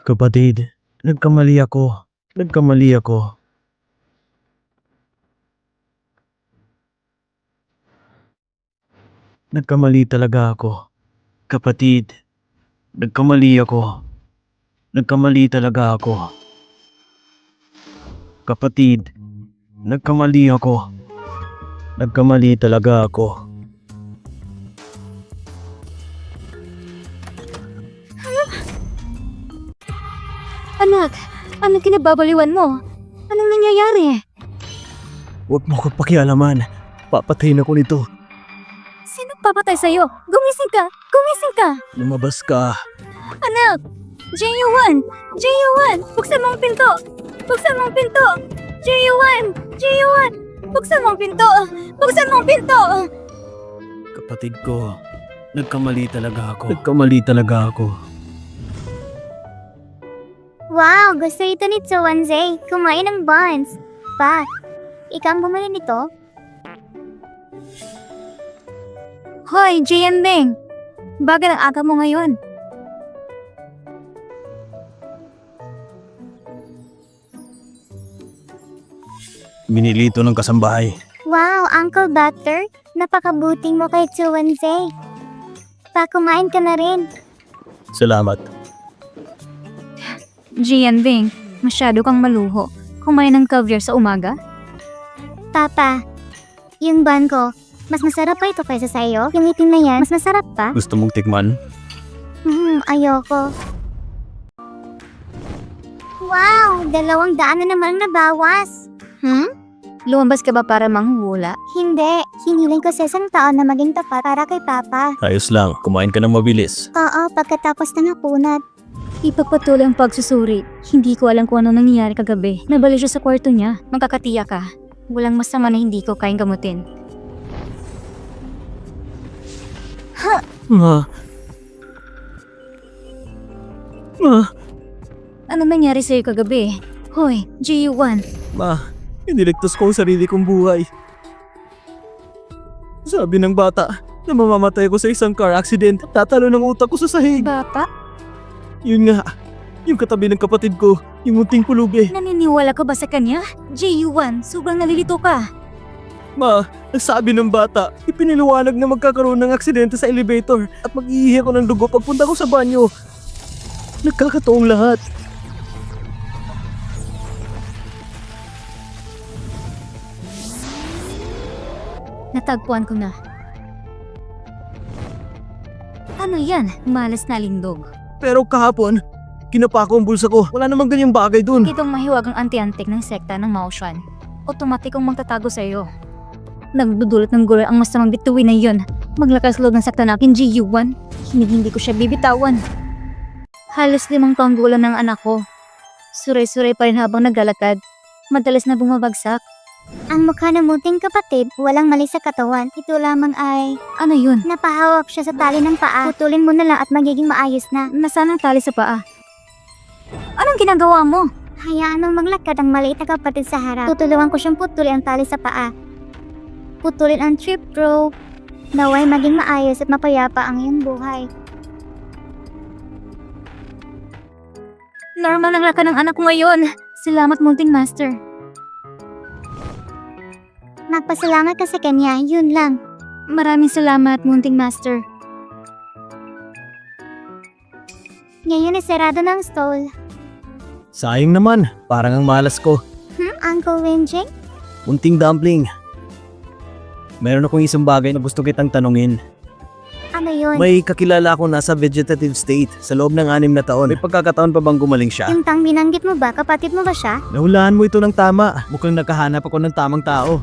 Kapatid, nagkamali ako. Nagkamali ako. Nagkamali talaga ako. Kapatid, nagkamali ako. Nagkamali talaga ako. Kapatid, nagkamali ako. Nagkamali talaga ako. Anak, ano kinababaliwan mo? Anong nangyayari? Huwag mo ko pakialaman. Papatayin ako nito. Sino papatay sa'yo? Gumising ka! Gumising ka! Lumabas ka. Anak! J.U.1! J.U.1! Buksan mo ang pinto! Buksan mo ang pinto! J.U.1! J.U.1! Buksan mo ang pinto! Buksan mo ang pinto! Kapatid ko, nagkamali talaga ako. Nagkamali talaga ako. Wow, gusto ito ni Chuanze. Kumain ng buns. Pa, ikaw ang bumili nito? Hoy, Jian Bing! Bagal ang aga mo ngayon. Binili ito ng kasambahay. Wow, Uncle Butter. Napakabuting mo kay Chuanze. Pa, kumain ka na rin. Salamat. Jian Bing, masyado kang maluho. Kumain ng caviar sa umaga? Papa, yung bun ko, mas masarap pa ito kaysa sa iyo. Yung itim na yan, mas masarap pa. Gusto mong tikman? Ayoko. Wow, 200 na naman nabawas. Lumabas ka ba para manghuhula? Hindi, hiniling ko sa isang taon na maging tapat para kay Papa. Ayos lang, kumain ka ng mabilis. Oo, pagkatapos na napunat. Ipagpatuloy ang pagsusuri. Hindi ko alam kung ano nangyayari kagabi. Nabali siya sa kwarto niya. Magkakatiya ka. Walang masama na hindi ko kayang gamutin. Ano nangyari sa'yo kagabi? Hoy, GU1. Ma, iniligtas ko ang sarili kong buhay. Sabi ng bata na mamamatay ko sa isang car accident. Tatalo ng utak ko sa sahig. Bata? Yun nga, yung katabi ng kapatid ko, yung munting pulubi. Naniniwala ka ba sa kanya? GU1, sobrang nalilito ka. Ma, nagsabi ng bata, ipiniliwanag na magkakaroon ng aksidente sa elevator at mag-iihi ako ng dugo pagpunta ko sa banyo. Nagkakataong lahat. Natagpuan ko na. Ano yan? Malas na lindog. Pero kahapon, kinapa ko ang bulsa ko. Wala namang ganyang bagay dun. Itong mahiwagang anti-antik ng sekta ng Maoshan. Otomatikong magtatago sa iyo. Nagdudulot ng gulo ang masamang bituin na yun. Maglakas loob ng sakta na akin, GU1. Hindi ko siya bibitawan. Halos 5 taong gulang ng anak ko. Suray-suray pa rin habang naglalakad. madalas na bumabagsak. Ang mukha ng munting kapatid, walang mali sa katawan. Ito lamang ay Ano yun? napahawak siya sa tali ng paa. Putulin mo na lang at magiging maayos na. Nasaan ang tali sa paa? Anong ginagawa mo? Hayaan mong maglakad ang maliit na kapatid sa harap. Tutulungan ko siyang putulin ang tali sa paa. Putulin ang trip rope. Naway maging maayos at mapayapa ang iyong buhay. Normal ang lakad ng anak ko ngayon. Salamat, Munting Master. Magpasalamat ka sa kanya, yun lang. Maraming salamat, Munting Master. Ngayon ay sarado ng stall. Sayang naman, parang ang malas ko. Uncle Wenjing? Munting dumpling. Meron akong isang bagay na gusto kitang tanungin. Ano yun? May kakilala akong nasa vegetative state sa loob ng 6 na taon. May pagkakataon pa bang gumaling siya? Yung tang binanggit mo ba? Kapatid mo ba siya? Nahulaan mo ito ng tama. Mukhang nakahanap ako ng tamang tao.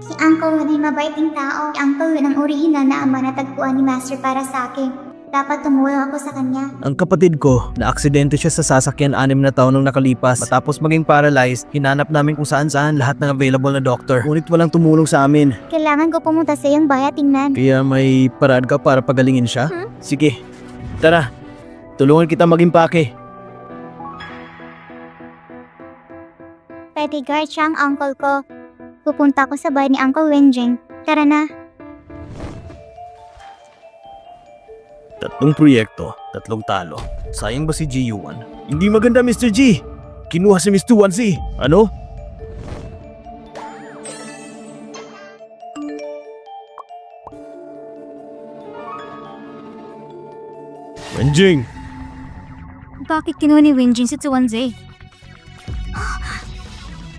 Si Uncle Wen ay mabaiting tao. Si Uncle Wen ang orihinal na ama na tagpuan ni Master para sa akin. Dapat tumulong ako sa kanya. Ang kapatid ko, na-aksidente siya sa sasakyan 6 na taon nung nakalipas. Matapos maging paralyzed, hinanap namin kung saan-saan lahat ng available na doctor. Ngunit walang tumulong sa amin. Kailangan ko pumunta sa iyong bahay at tingnan. Kaya may paraan ka para pagalingin siya? Sige, tara. Tulungan kita maging pake. Bodyguard siya ang uncle ko. Pupunta ako sa bahay ni Uncle Wenjing. Tara na. 3 proyekto, 3 talo. Sayang ba si G1? Hindi maganda, Mr. G. Kinuha si Mr. 1C. Ano? Wenjing! Bakit kinuha ni Wenjing si Tuanze?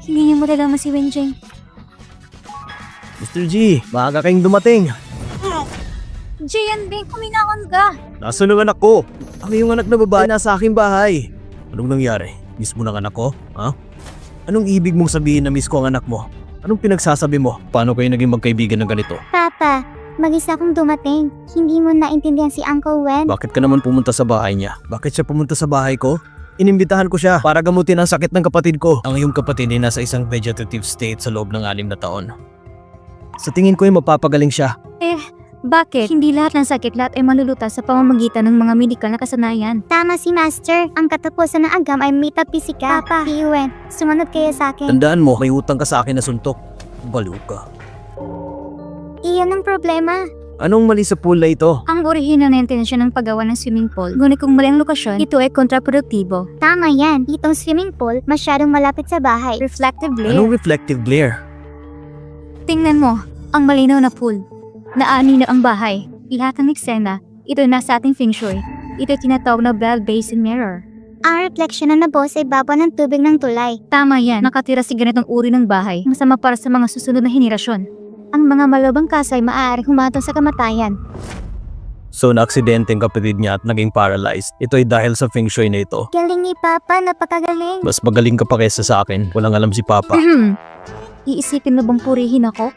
Hindi niya malalaman si Wenjing. Mr. G, maaga kayong dumating. Jian Bing, kuminakon ka! Nasaan ang anak ko? Ang iyong anak na babae nasa aking bahay. Anong nangyari? Miss mo ng anak ko? Ha? Anong ibig mong sabihin na miss ko ang anak mo? Anong pinagsasabi mo? Paano kayo naging magkaibigan ng ganito? Papa, mag-isa akong dumating. Hindi mo naintindihan si Uncle Wen. Bakit ka naman pumunta sa bahay niya? Bakit siya pumunta sa bahay ko? Inimbitahan ko siya para gamutin ang sakit ng kapatid ko. Ang iyong kapatid ay nasa isang vegetative state sa loob ng 6 na taon. Sa tingin ko ay mapapagaling siya. Bakit? Hindi lahat ng sakit lahat ay malulutas sa pamamagitan ng mga medikal na kasanayan. Tama si Master. Ang katapusan ng agam ay metaphysical. Papa, Wen, sumunod kayo sa akin. Tandaan mo, may utang ka sa akin na suntok. Baliw ka. Iyon ang problema. Anong mali sa pool na ito? Ang orihinal na intensyon ng paggawa ng swimming pool. Ngunit kung mali ang lokasyon, ito ay kontraproduktibo. Tama yan. Itong swimming pool, masyadong malapit sa bahay. Reflective glare. Anong reflective glare? Tingnan mo, ang malinaw na pool. Naani na ang bahay. Lahat ng eksena, ito nasa ating feng shui. Ito tinatawag na Bell Basin Mirror. Ang refleksyon na boss ay baba ng tubig ng tulay. Tama yan, nakatira si ganitong uri ng bahay. Masama para sa mga susunod na henerasyon. Ang mga malabang kaso ay maaaring humatong sa kamatayan. So na-aksidente ang kapatid niya at naging paralyzed. Ito ay dahil sa feng shui na ito. Galing ni Papa, napakagaling. Mas magaling ka pa kesa sa akin. Walang alam si Papa. Iisipin mo bang purihin ako?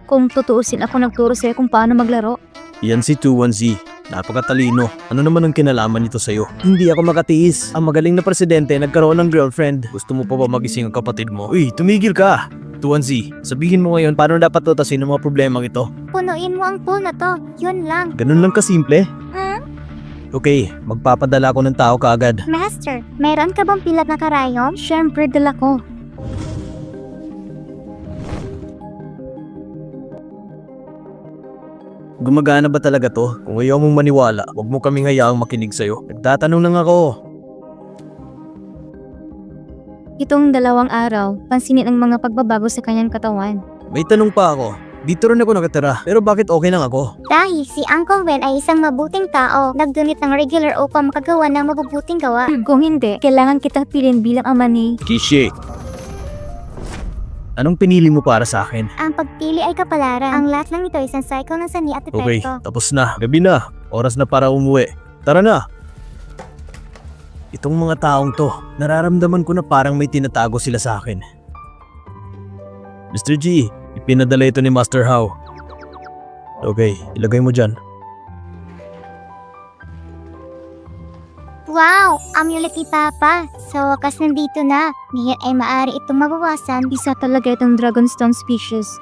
Kung tutuusin ako nagturo sa'yo kung paano maglaro. Yan si 21Z. Napakatalino. Ano naman ang kinalaman nito sa'yo? Hindi ako makatiis. Ang magaling na presidente nagkaroon ng girlfriend. Gusto mo pa ba magising ang kapatid mo? Uy, tumigil ka! 21Z, sabihin mo ngayon paano dapat tutasin ang mga problemang ito. Punuin mo ang pool na to. Yun lang. Ganun lang kasimple? Okay, magpapadala ko ng tao kaagad. Master, meron ka bang pilat na karayom? Siyempre, dala ko. Gumagana ba talaga to? Kung ayaw mong maniwala, huwag mo kaming hayaang makinig sa'yo. Nagtatanong lang ako. Itong 2 araw, pansinin ang mga pagbabago sa kanyang katawan. May tanong pa ako. Dito rin ako nakatira, pero bakit okay lang ako? Dahil si Uncle Wen ay isang mabuting tao, nagdunit ng regular upang makagawa ng mabubuting gawa. Kung hindi, kailangan kitang pilin bilang ama ni... Kishi. Anong pinili mo para sa akin? Ang pagpili ay kapalaran. Ang lahat ng ito ay isang cycle ng sani at Okay, epekto. tapos na. Gabi na. Oras na para umuwi. Tara na! Itong mga taong to, nararamdaman ko na parang may tinatago sila sa akin. Mr. G, ipinadala ito ni Master Hao. Okay, ilagay mo dyan. Wow! Amulet ni Papa. Sa wakas nandito na. Ngayon ay maaari itong mabawasan. Isa talaga itong Dragonstone species.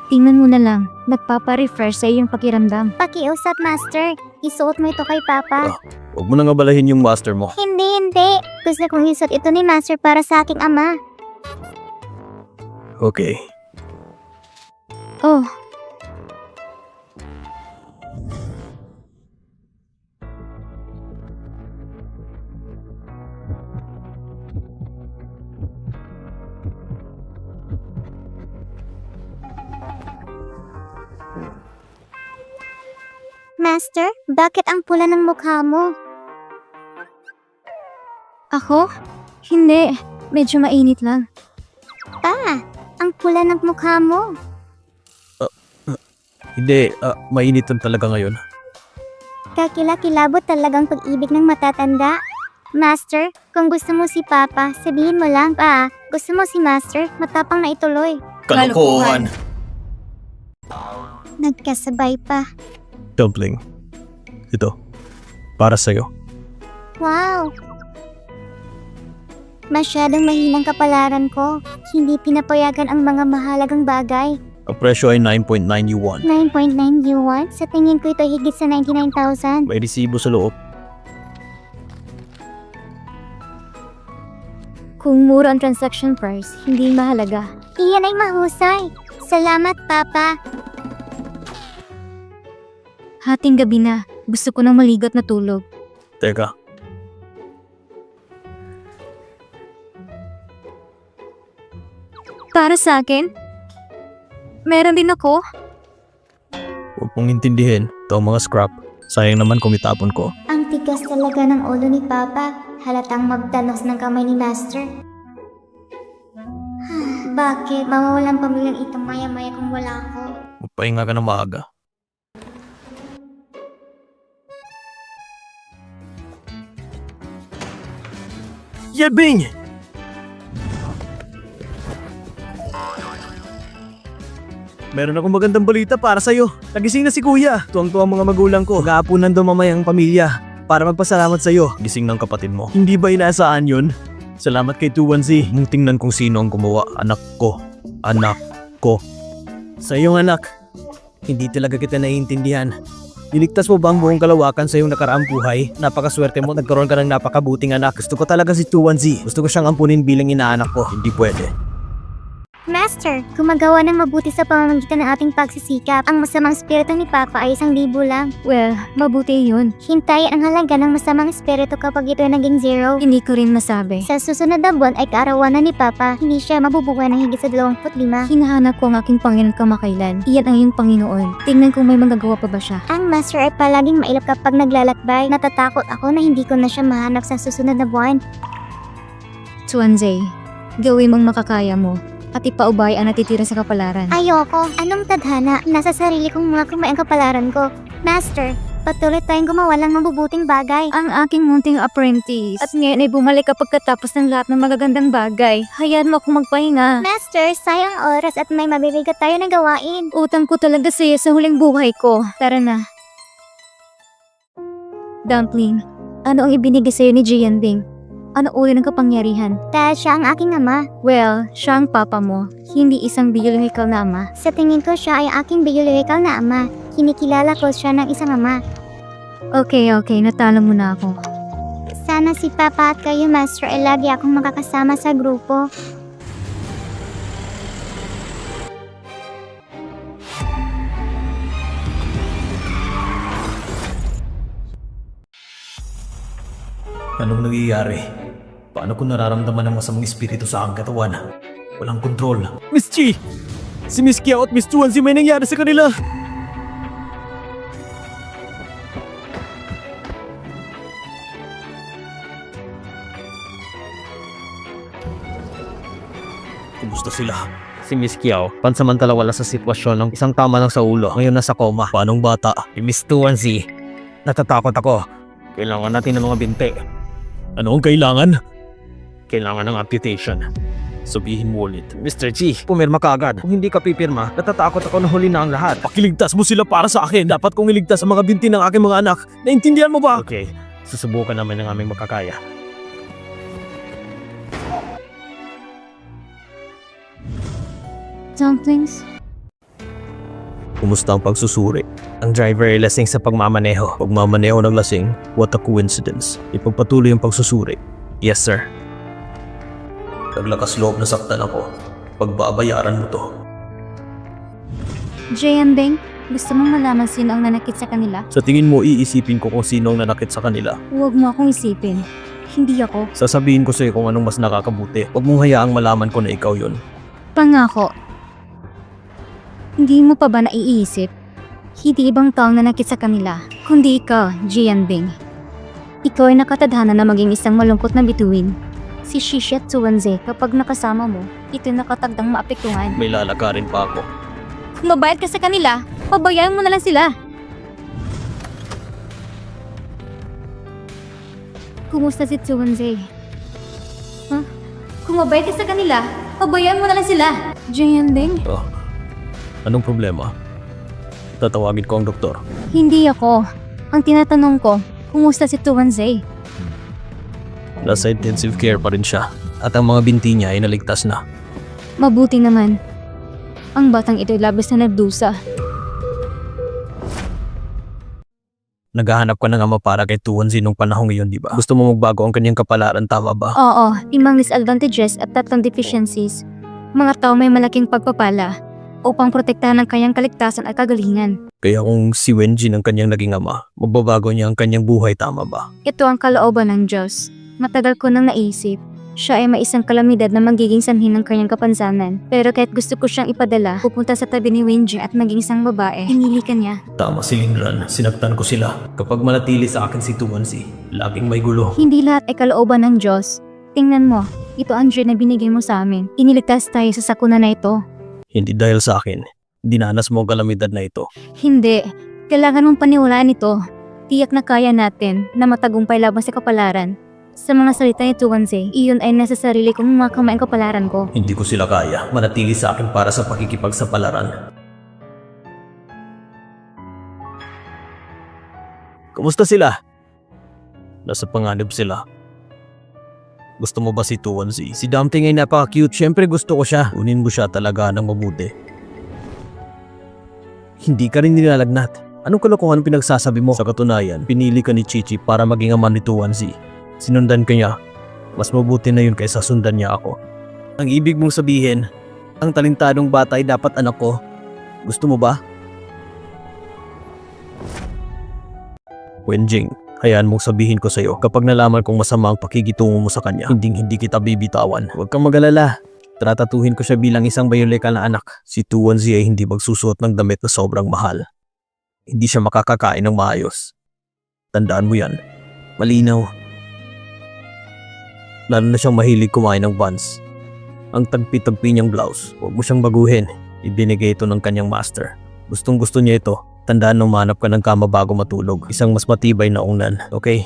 Tingnan mo na lang, nagpapa-refresh sa iyong pakiramdam. Pakiusap, Master. Isuot mo ito kay Papa. Huwag mo nang abalahin yung master mo. Hindi. Gusto kong isuot ito ni Master para sa aking ama. Okay. Oh, Master, bakit ang pula ng mukha mo? ako? Hindi, medyo mainit lang. Pa, ang pula ng mukha mo. Hindi, mainit lang talaga ngayon. Kakilakilabot talagang pag-ibig ng matatanda. Master, kung gusto mo si Papa, sabihin mo lang. Pa, gusto mo si Master, matapang na ituloy. Kalokohan! Nagkasabay pa. Dumpling. Ito. Para sa'yo. Wow! Masyadong mahinang kapalaran ko. Hindi pinapayagan ang mga mahalagang bagay. Ang presyo ay 9.9 yuan. 9.9 yuan? Sa tingin ko ito higit sa 99,000. May resibo sa loob. Kung mura ang transaction price, hindi mahalaga. Iyan ay mahusay. Salamat, Papa. Hating gabi na, gusto ko ng maligot na tulog. Teka. Para sa akin? Meron din ako? Huwag mong intindihin. Ito ang mga scrap. Sayang naman kung itapon ko. Ang tigas talaga ng ulo ni Papa. Halatang magdanos ng kamay ni Master. Bakit? Mawawalan pamilyang itong maya-maya kung wala ako. Magpahinga ka ng maaga. Yebing! Meron akong magandang balita para sa'yo. Nagising na si Kuya. Tuwang-tuwang mga magulang ko. Mag-aapunan daw mamaya ang pamilya para magpasalamat sa'yo. Gising ng kapatid mo. Hindi ba inaasahan yun? Salamat kay Tuwanzi. Mong tingnan kung sino ang gumawa. Anak ko. Anak ko. Sa iyong anak, hindi talaga kita naiintindihan. Niligtas mo ba ang buong kalawakan sa iyong nakaraang buhay? Napakaswerte mo, nagkaroon ka ng napakabuting anak. Gusto ko talaga si Tuwanzi. Gusto ko siyang ampunin bilang inaanak ko. Hindi pwede. Master, gumagawa ng mabuti sa pamamagitan ng ating pagsisikap. Ang masamang espiritu ni Papa ay 1,000 lang. Well, mabuti yun. Hintayin ang halaga ng masamang espiritu kapag ito ay naging 0. Hindi ko rin masabi. Sa susunod na buwan ay kaarawanan ni Papa, hindi siya mabubuhay ng higit sa 25. Hinahanap ko ang aking Panginoon kamakailan. Iyan ang iyong Panginoon. Tingnan kung may magagawa pa ba siya. Ang Master ay palaging mailap kapag naglalakbay. Natatakot ako na hindi ko na siya mahanap sa susunod na buwan. Tuanzay, gawin mong makakaya mo at ipaubay ang natitira sa kapalaran. Ayoko. Anong tadhana? Nasa sarili kong mga kumay ang kapalaran ko. Master, patuloy tayong gumawa ng mabubuting bagay. Ang aking munting apprentice. At ngayon ay bumalik ka pagkatapos ng lahat ng magagandang bagay. Hayaan mo akong magpahinga. Master, sayang oras at may mabibigat tayo na gawain. Utang ko talaga sa iyo sa huling buhay ko. Tara na. Dumpling, ano ang ibinigay sa iyo ni Jianding? Ano uri ng kapangyarihan? Dahil siya ang aking ama. Well, siya ang papa mo, hindi isang biyolohikal na ama. Sa tingin ko siya ay aking biyolohikal na ama. Kinikilala ko siya ng isang ama. Okay, natalo mo na ako. Sana si Papa at kayo, Master, ay lagi akong makakasama sa grupo. Anong nangyayari? Paano ko nararamdaman ang masamang espiritu sa aking katawan? Walang kontrol. Miss Chi! Si Miss Kiao at Miss Tuwanzi may nangyari sa kanila! Kumusta sila? Si Miss Kiao, pansamantala wala sa sitwasyon ng isang tama lang sa ulo. Ngayon nasa koma. Paanong bata? Si Miss Tuwanzi, natatakot ako. Kailangan natin ng mga binti. Ano ang kailangan? Kailangan ng amputation. Sabihin mo ulit. Mr. G, pumirma ka agad. Kung hindi ka pipirma, natatakot ako na huli na ang lahat. Pakiligtas mo sila para sa akin. Dapat kong iligtas ang mga binti ng aking mga anak. Naintindihan mo ba? Okay, Susubukan namin ng aming makakaya. Dumplings? Kumusta ang pagsusuri? Ang driver ay lasing sa pagmamaneho. Pagmamaneho ng lasing, what a coincidence. Ipagpatuloy ang pagsusuri. Yes, sir. Naglakas loob na saktan ako. Pagbabayaran mo to. Jianbing, gusto mong malaman sino ang nanakit sa kanila? Sa tingin mo, iisipin ko kung sino ang nanakit sa kanila. Huwag mo akong isipin. Hindi ako. Sasabihin ko sa'yo kung anong mas nakakabuti. Huwag mong hayaang malaman ko na ikaw yun. Pangako. Hindi mo pa ba naiisip? Hindi ibang taong nanakit sa kanila, kundi ikaw, Jianbing. Ikaw ay nakatadhana na maging isang malungkot na bituin. Si Shishet Tuanze, kapag nakasama mo, ito nakatagdang maapektuhan. May lalakarin pa ako. Kung mabayad ka sa kanila, pabayaan mo na lang sila. Kumusta si Tuanze? Huh? Kung mabayad ka sa kanila, pabayaan mo na lang sila. Jianbing? Oh, anong problema? Tatawagin ko ang doktor. Hindi ako. Ang tinatanong ko, kumusta si Tuanze? Nasa intensive care pa rin siya. At ang mga binti niya ay naligtas na. Mabuti naman. Ang batang ito'y labis na nagdusa. Naghahanap ka ng ama para kay Tuanzi nung panahong iyon, di ba? Gusto mo magbago ang kanyang kapalaran, tama ba? Oo, 5 disadvantages at 3 deficiencies. Mga tao may malaking pagpapala upang protektahan ang kanyang kaligtasan at kagalingan. Kaya kung si Wenjin ang kanyang naging ama, magbabago niya ang kanyang buhay, tama ba? Ito ang kalooban ng Diyos. Matagal ko nang naisip. Siya ay may isang kalamidad na magiging sanhi ng kanyang kapansanan. Pero kahit gusto ko siyang ipadala, pupunta sa tabi ni Wenjin at maging isang babae, hinili ka niya. Tama si Lingran, sinaktan ko sila. Kapag manatili sa akin si Tuanzi, laging may gulo. Hindi lahat ay kalooban ng Diyos. Tingnan mo, ito ang dream na binigay mo sa amin. Iniligtas tayo sa sakuna na ito. Hindi dahil sa akin, dinanas mo ang kalamidad na ito. Hindi. Kailangan mong paniwalaan ito. Tiyak na kaya natin na matagumpay laban sa kapalaran. Sa mga salita ni Tuanze, iyon ay nasa sarili kong makamay ang kapalaran ko. Hindi ko sila kaya manatili sa akin para sa pakikipagsapalaran. Kumusta sila? Nasa panganib sila. Gusto mo ba si Tuanzi? Si Dumpling ay napaka-cute. Siyempre gusto ko siya. Unin mo siya talaga ng mabuti. Hindi ka rin nilalagnat. Anong kalokohan pinagsasabi mo? Sa katunayan, pinili ka ni Chichi para maging ama ni Tuanzi. Sinundan ka niya. Mas mabuti na yun kaysa sundan niya ako. Ang ibig mong sabihin, ang talentadong bata ay dapat anak ko. Gusto mo ba? Wenjing, hayaan mong sabihin ko sa'yo kapag nalaman kong masama ang pakikitungo mo sa kanya, hindi kita bibitawan. Huwag kang mag-alala. Tratatuhin ko siya bilang isang biolekal na anak. Si Tuanzi ay hindi magsusuot ng damit na sobrang mahal. Hindi siya makakakain ng maayos. Tandaan mo yan. Malinaw. Lalo na siyang mahilig kumain ng buns. Ang tagpi-tagpi niyang blouse, huwag mo siyang baguhin. Ibinigay ito ng kanyang master. Gustong gusto niya ito. Tandaan na umanap ka ng kama bago matulog. Isang mas matibay na unan, okay?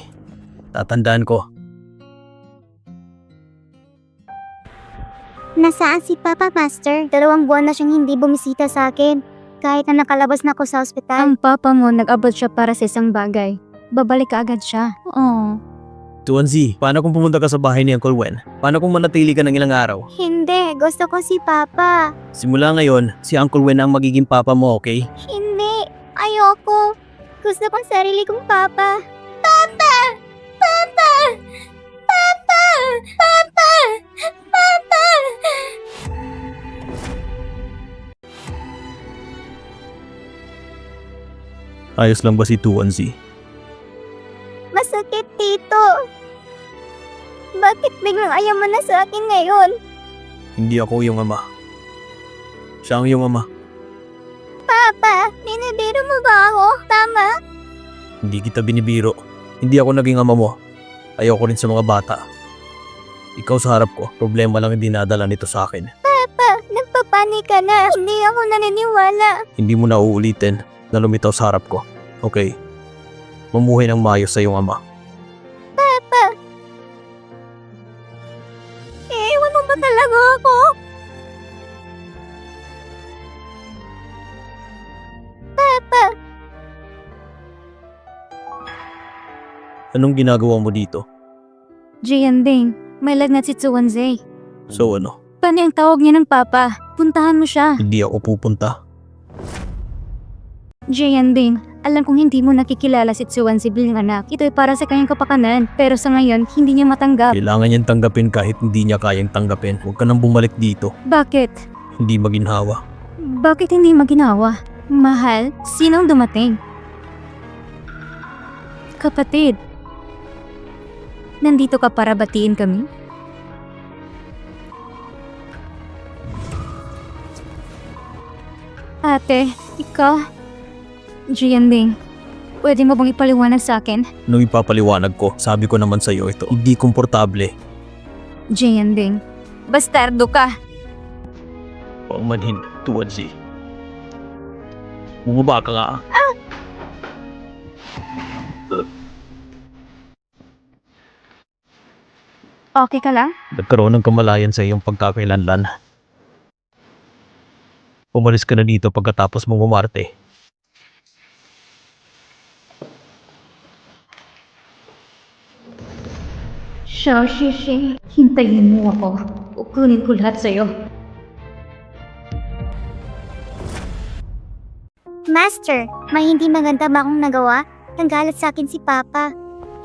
Tatandaan ko. Nasaan si Papa Master? 2 buwan na siyang hindi bumisita sa akin. Kahit na nakalabas na ako sa ospital. Ang papa mo nag-abot siya para sa isang bagay. Babalik ka agad siya. Oh. Tuanzi, paano kung pumunta ka sa bahay ni Uncle Wen? Paano kung manatili ka ng ilang araw? Hindi, gusto ko si Papa. Simula ngayon, si Uncle Wen ang magiging papa mo, okay? Hindi, ayoko. Gusto kong sarili kong Papa. Papa! Papa! Papa! Papa! Papa! Ayos lang ba si Tuanzi? Masakit, Tito. Bakit biglang ayaw mo na sa akin ngayon? Hindi ako yung ama. Siya ang iyong ama. Papa, binibiro mo ba ako? Tama? Hindi kita binibiro. Hindi ako naging ama mo. Ayoko rin sa mga bata. Ikaw sa harap ko, problema lang yung dinadala nito sa akin. Papa, nagpapanik ka na. Hindi ako naniniwala. Hindi mo na uulitin na lumitaw sa harap ko. Okay? Mamuhay ng maayos sa iyong ama. Papa! Iiwan mo ba talaga ako? Papa! Anong ginagawa mo dito? Jianding, may lagnat si Tsuwanze. So ano? Paano ang tawag niya ng papa? Puntahan mo siya. Hindi ako pupunta. Jianding, alam kong hindi mo nakikilala si Tsuwanze bilang anak. Ito ay para sa kanyang kapakanan. Pero sa ngayon, hindi niya matanggap. Kailangan niyang tanggapin kahit hindi niya kayang tanggapin. Huwag ka nang bumalik dito. Bakit? Hindi maginhawa. Bakit hindi maginawa? Mahal, sinong dumating? Kapatid, nandito ka para batiin kami? Ate, ikaw? Jianding, pwede mo bang ipaliwanag sa akin? Nung ipapaliwanag ko, sabi ko naman sa'yo ito. Hindi komportable. Jianding, bastardo ka! Paumanhin, Tsuwanze. Bumaba ka nga. Okay ka lang? Nagkaroon ng kamalayan sa iyong pagkakailanlan. Umalis ka na dito pagkatapos mong umarte. Shishi, hintayin mo ako. Kukunin ko lahat sa'yo. Master, may hindi maganda ba akong nagawa? Nanggalit sa akin si Papa.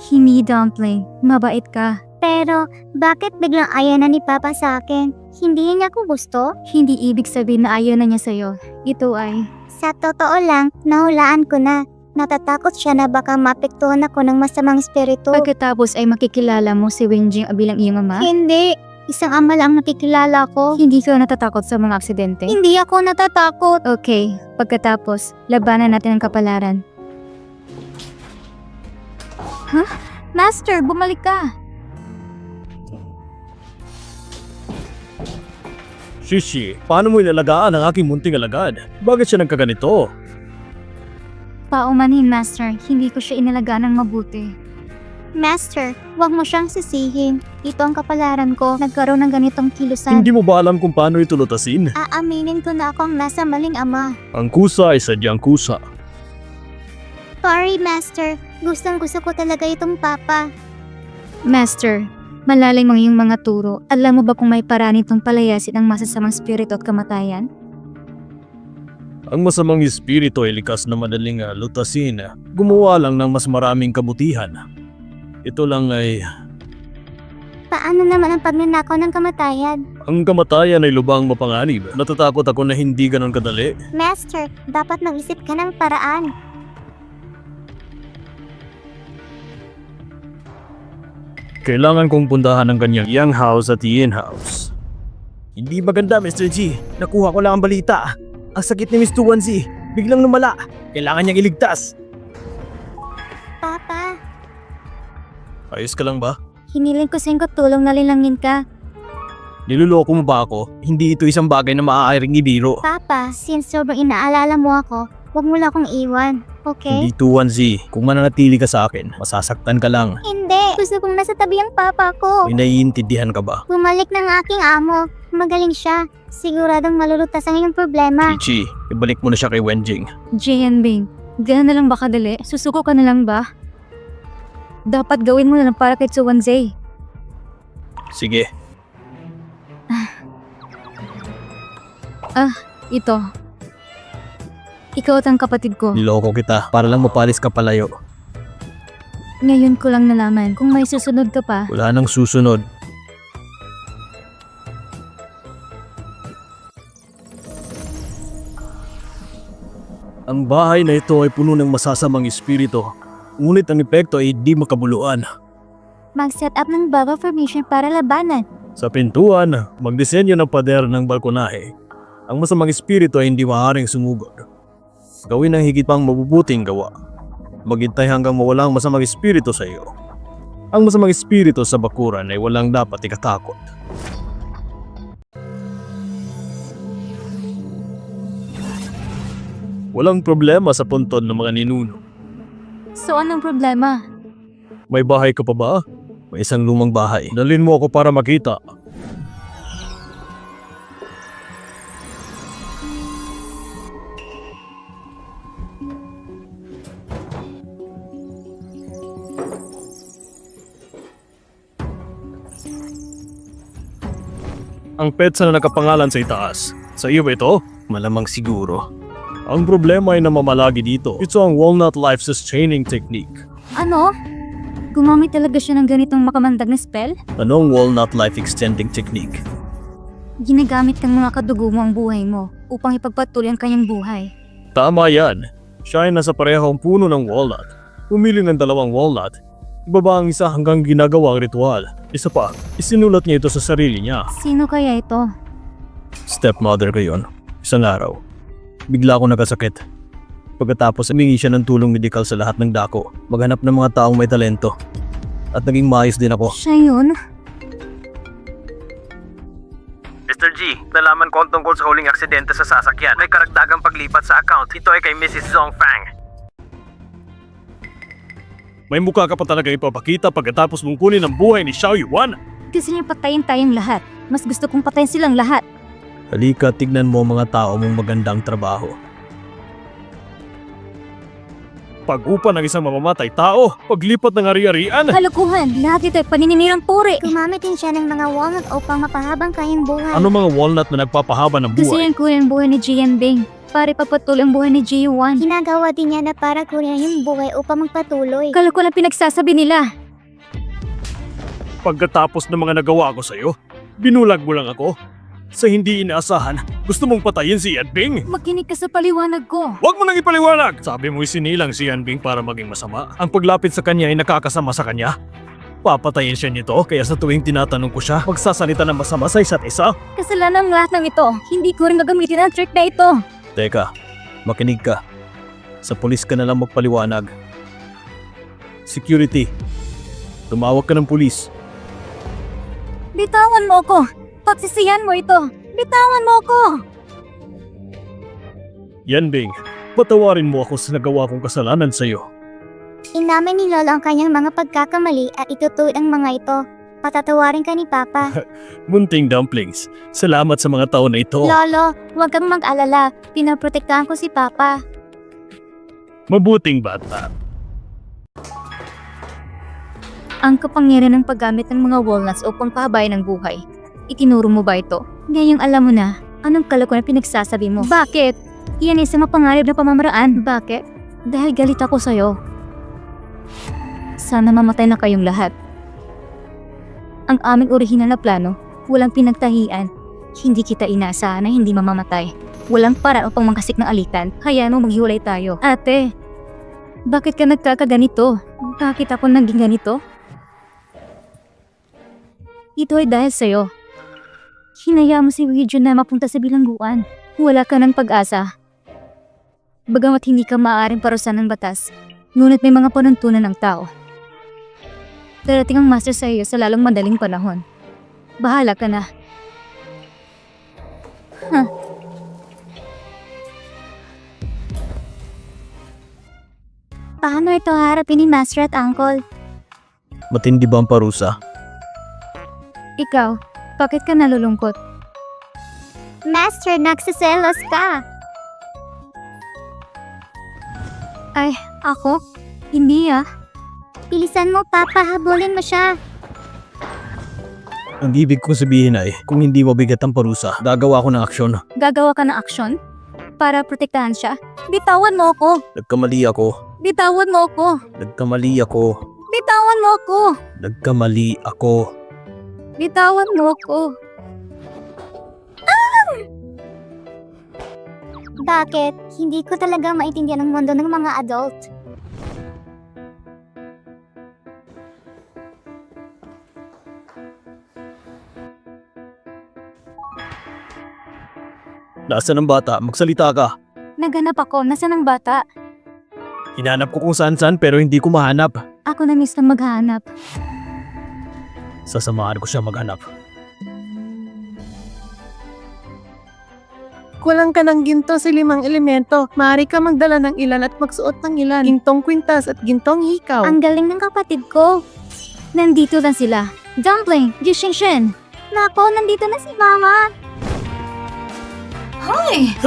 Hindi, Dumpling. Mabait ka. Pero, bakit biglang ayaw na ni Papa sa akin? Hindi niya ako gusto? Hindi ibig sabihin na ayaw na niya sa'yo. Ito ay... Sa totoo lang, nahulaan ko na. Natatakot siya na baka mapektuhan ako ng masamang espiritu. Pagkatapos ay makikilala mo si Wenjing bilang iyong ama? Hindi. Isang ama lang nakikilala ko. Hindi ka natatakot sa mga aksidente? Hindi ako natatakot. Okay, pagkatapos, labanan natin ang kapalaran. Huh? Master, bumalik ka! Shishi, paano mo ilalagaan ang aking munting alagad? Bakit siya nagkaganito? Paumanhin, Master. Hindi ko siya inalagaan ng mabuti. Master, huwag mo siyang sisihin. Ito ang kapalaran ko. Nagkaroon ng ganitong kilusan. Hindi mo ba alam kung paano ito lutasin? Aaminin ko na akong nasa maling ama. Ang kusa ay sadyang kusa. Sorry, Master. Gustong-gusto ko talaga itong Papa. Master, malalim ang iyong mga turo. Alam mo ba kung may paraan itong palayasin ang masasamang spirito at kamatayan? Ang masamang espiritu ay likas na madaling lutasin. Gumawa lang ng mas maraming kabutihan. Ito lang ay... Paano naman ang pagnanakaw ng kamatayan? Ang kamatayan ay lubang mapanganib. Natatakot ako na hindi ganon kadali. Master, dapat mag-isip ka ng paraan. Kailangan kong puntahan ang kanyang Yang House at Yin House. Hindi maganda, Mr. G. Nakuha ko lang ang balita. Ang sakit ni Miss Tsuwanze. Biglang lumala. Kailangan niyang iligtas. Papa, Ayos ka lang ba? Hiniling ko sa'yo tulong na lilangin ka. Niloloko mo ba ako? Hindi ito isang bagay na maaaring ibiro. Papa, since sobrang inaalala mo ako, huwag mo lang akong iwan, okay? Hindi Tsuwanze. Kung mananatili ka sa akin, masasaktan ka lang. Hindi. Gusto kong nasa tabi ang Papa ko. May naiintindihan ka ba? Bumalik ng aking amo. Magaling siya. Siguradong malulutas ang iyong problema. Ichi, ibalik mo na siya kay Wenjing. Jianbing, gano'n na lang ba kadali? Susuko ka na lang ba? Dapat gawin mo na lang para kay Tsuwanze. Sige. Ito. Ikaw at ang kapatid ko. Niloko kita para lang mapalis ka palayo. Ngayon ko lang nalaman kung may susunod ka pa. Wala nang susunod. Ang bahay na ito ay puno ng masasamang espiritu. Ngunit ang epekto ay di makabuluan. Mag-set up ng bubble formation para labanan. Sa pintuan, magdisenyo ng pader ng balkonahe. Ang masamang espiritu ay hindi maaaring sumugod. Gawin ang higit pang mabubuting gawa. Maghintay hanggang mawalang masamang espiritu sa iyo. Ang masamang espiritu sa bakuran ay walang dapat ikatakot. Walang problema sa puntod ng mga ninuno. So anong problema? May bahay ka pa ba? May isang lumang bahay. Dalhin mo ako para makita. Ang petsa na nakapangalan sa itaas. Sa iyo ba ito? Malamang siguro. Ang problema ay namamalagi dito. Ito ang Walnut Life Sustaining Technique. Ano? Gumamit talaga siya ng ganitong makamandag na spell? Anong Walnut Life Extending Technique? Ginagamit ng mga kadugo mo ang buhay mo upang ipagpatuloy ang kanyang buhay. Tama yan. Siya ay nasa parehong puno ng walnut. Pumili ng 2 walnut. Ibaba ang isa hanggang ginagawa ang ritual. Isa pa, isinulat niya ito sa sarili niya. Sino kaya ito? Stepmother ko yun. Isang araw, bigla ako nagkasakit. Pagkatapos humingi siya ng tulong medikal sa lahat ng dako, maghanap ng mga taong may talento. At naging maayos din ako. Siya yun? Mr. G, nalaman ko ang tungkol sa huling aksidente sa sasakyan. May karagdagang paglipat sa account. Ito ay kay Mrs. Zong Fang. May mukha ka pa talaga ipapakita pagkatapos mong kunin ang buhay ni Xiao Yuan. Gusto niya patayin tayong lahat. Mas gusto kong patayin silang lahat. Halika, tignan mo ang mga tao mong magandang trabaho. Pag-upa ng isang mamamatay tao, paglipat ng ari-arian. Kalokohan! Lahat ito ay panininirang puri! Gumamit din siya ng mga walnut upang mapahabang kanyang buhay. Ano mga walnut na nagpapahaba ng Gusto buhay? niyang kunin ang buhay ni Jian Bing para ipagpatuloy ang buhay ni Ji Yuan. Ginagawa din niya na para kunin yung buhay upang magpatuloy. Kalokohan ang pinagsasabi nila. Pagkatapos ng mga nagawa ko sa'yo, binulag mo lang ako. Sa hindi inaasahan, gusto mong patayin si Yan Bing? Makinig ka sa paliwanag ko. Huwag mo nang ipaliwanag! Sabi mo isinilang si Yan Bing para maging masama. Ang paglapit sa kanya ay nakakasama sa kanya. Papatayin siya nito, kaya sa tuwing tinatanong ko siya, magsasalita ng masama sa isa't isa. Kasalanan ng lahat ng ito. Hindi ko rin gagamitin ang trick na ito. Teka, makinig ka. Sa pulis ka na lang magpaliwanag. Security, tumawag ka ng pulis. Bitawan mo ako. Pagsisiyan mo ito. Bitawan mo ako. Yan Bing, patawarin mo ako sa nagawa kong kasalanan sa'yo. Inamin ni Lolo ang kanyang mga pagkakamali at itutuwid ang mga ito. Patatawarin ka ni Papa. Munting dumplings, salamat sa mga taon na ito. Lolo, huwag kang mag-alala. Pinaprotektahan ko si Papa. Mabuting bata. Ang kapangyarihan ng paggamit ng mga walnuts upang pahabayan ng buhay. Itinuro mo ba ito? Ngayong alam mo na, anong kalokohan na pinagsasabi mo? Bakit? Iyan ay isang mapangarib na pamamaraan. Bakit? Dahil galit ako sa'yo. Sana mamatay na kayong lahat. Ang aming orihinal na plano, walang pinagtahian. Hindi kita inaasahan na hindi mamamatay. Walang paraan upang mangkasik ng alitan. Hayaan mo maghiwalay tayo. Ate, bakit ka nagkakaganito? Bakit ako naging ganito? Ito ay dahil sa'yo. Hinayaan mo si Ouija na mapunta sa bilangguan. Wala ka ng pag-asa. Bagamat hindi ka maaaring parusahan ng batas, ngunit may mga panuntunan ng tao. Darating ang master sa iyo sa lalong madaling panahon. Bahala ka na. Paano ito harapin ni Master at Uncle? Matindi ba ang parusa? Ikaw, bakit ka nalulungkot? Master, nagsiselos ka. Ay, ako? Hindi ah. Bilisan mo, Papa. Habulin mo siya. Ang ibig kong sabihin ay, kung hindi mabigat ang parusa, gagawa ko ng aksyon. Gagawa ka ng aksyon? Para protektahan siya? Bitawan mo ako! Nagkamali ako. Bitawan mo ako! Nagkamali ako. Bitawan mo ako! Nagkamali ako. Bitawan mo ako! Bakit? Hindi ko talaga maintindihan ang mundo ng mga adult. Nasaan ang bata? Magsalita ka. Naganap ako. Nasaan ang bata? Hinanap ko kung saan-saan pero hindi ko mahanap. Ako na miss na maghahanap. Sasamahan ko siya maghanap. Kulang ka ng ginto sa 5 elemento. Maaari ka magdala ng ilan at magsuot ng ilan. Gintong kwintas at gintong hikaw. Ang galing ng kapatid ko. Nandito lang sila. Dumpling! Jishinshin! Nako, nandito na si Mama. Hey!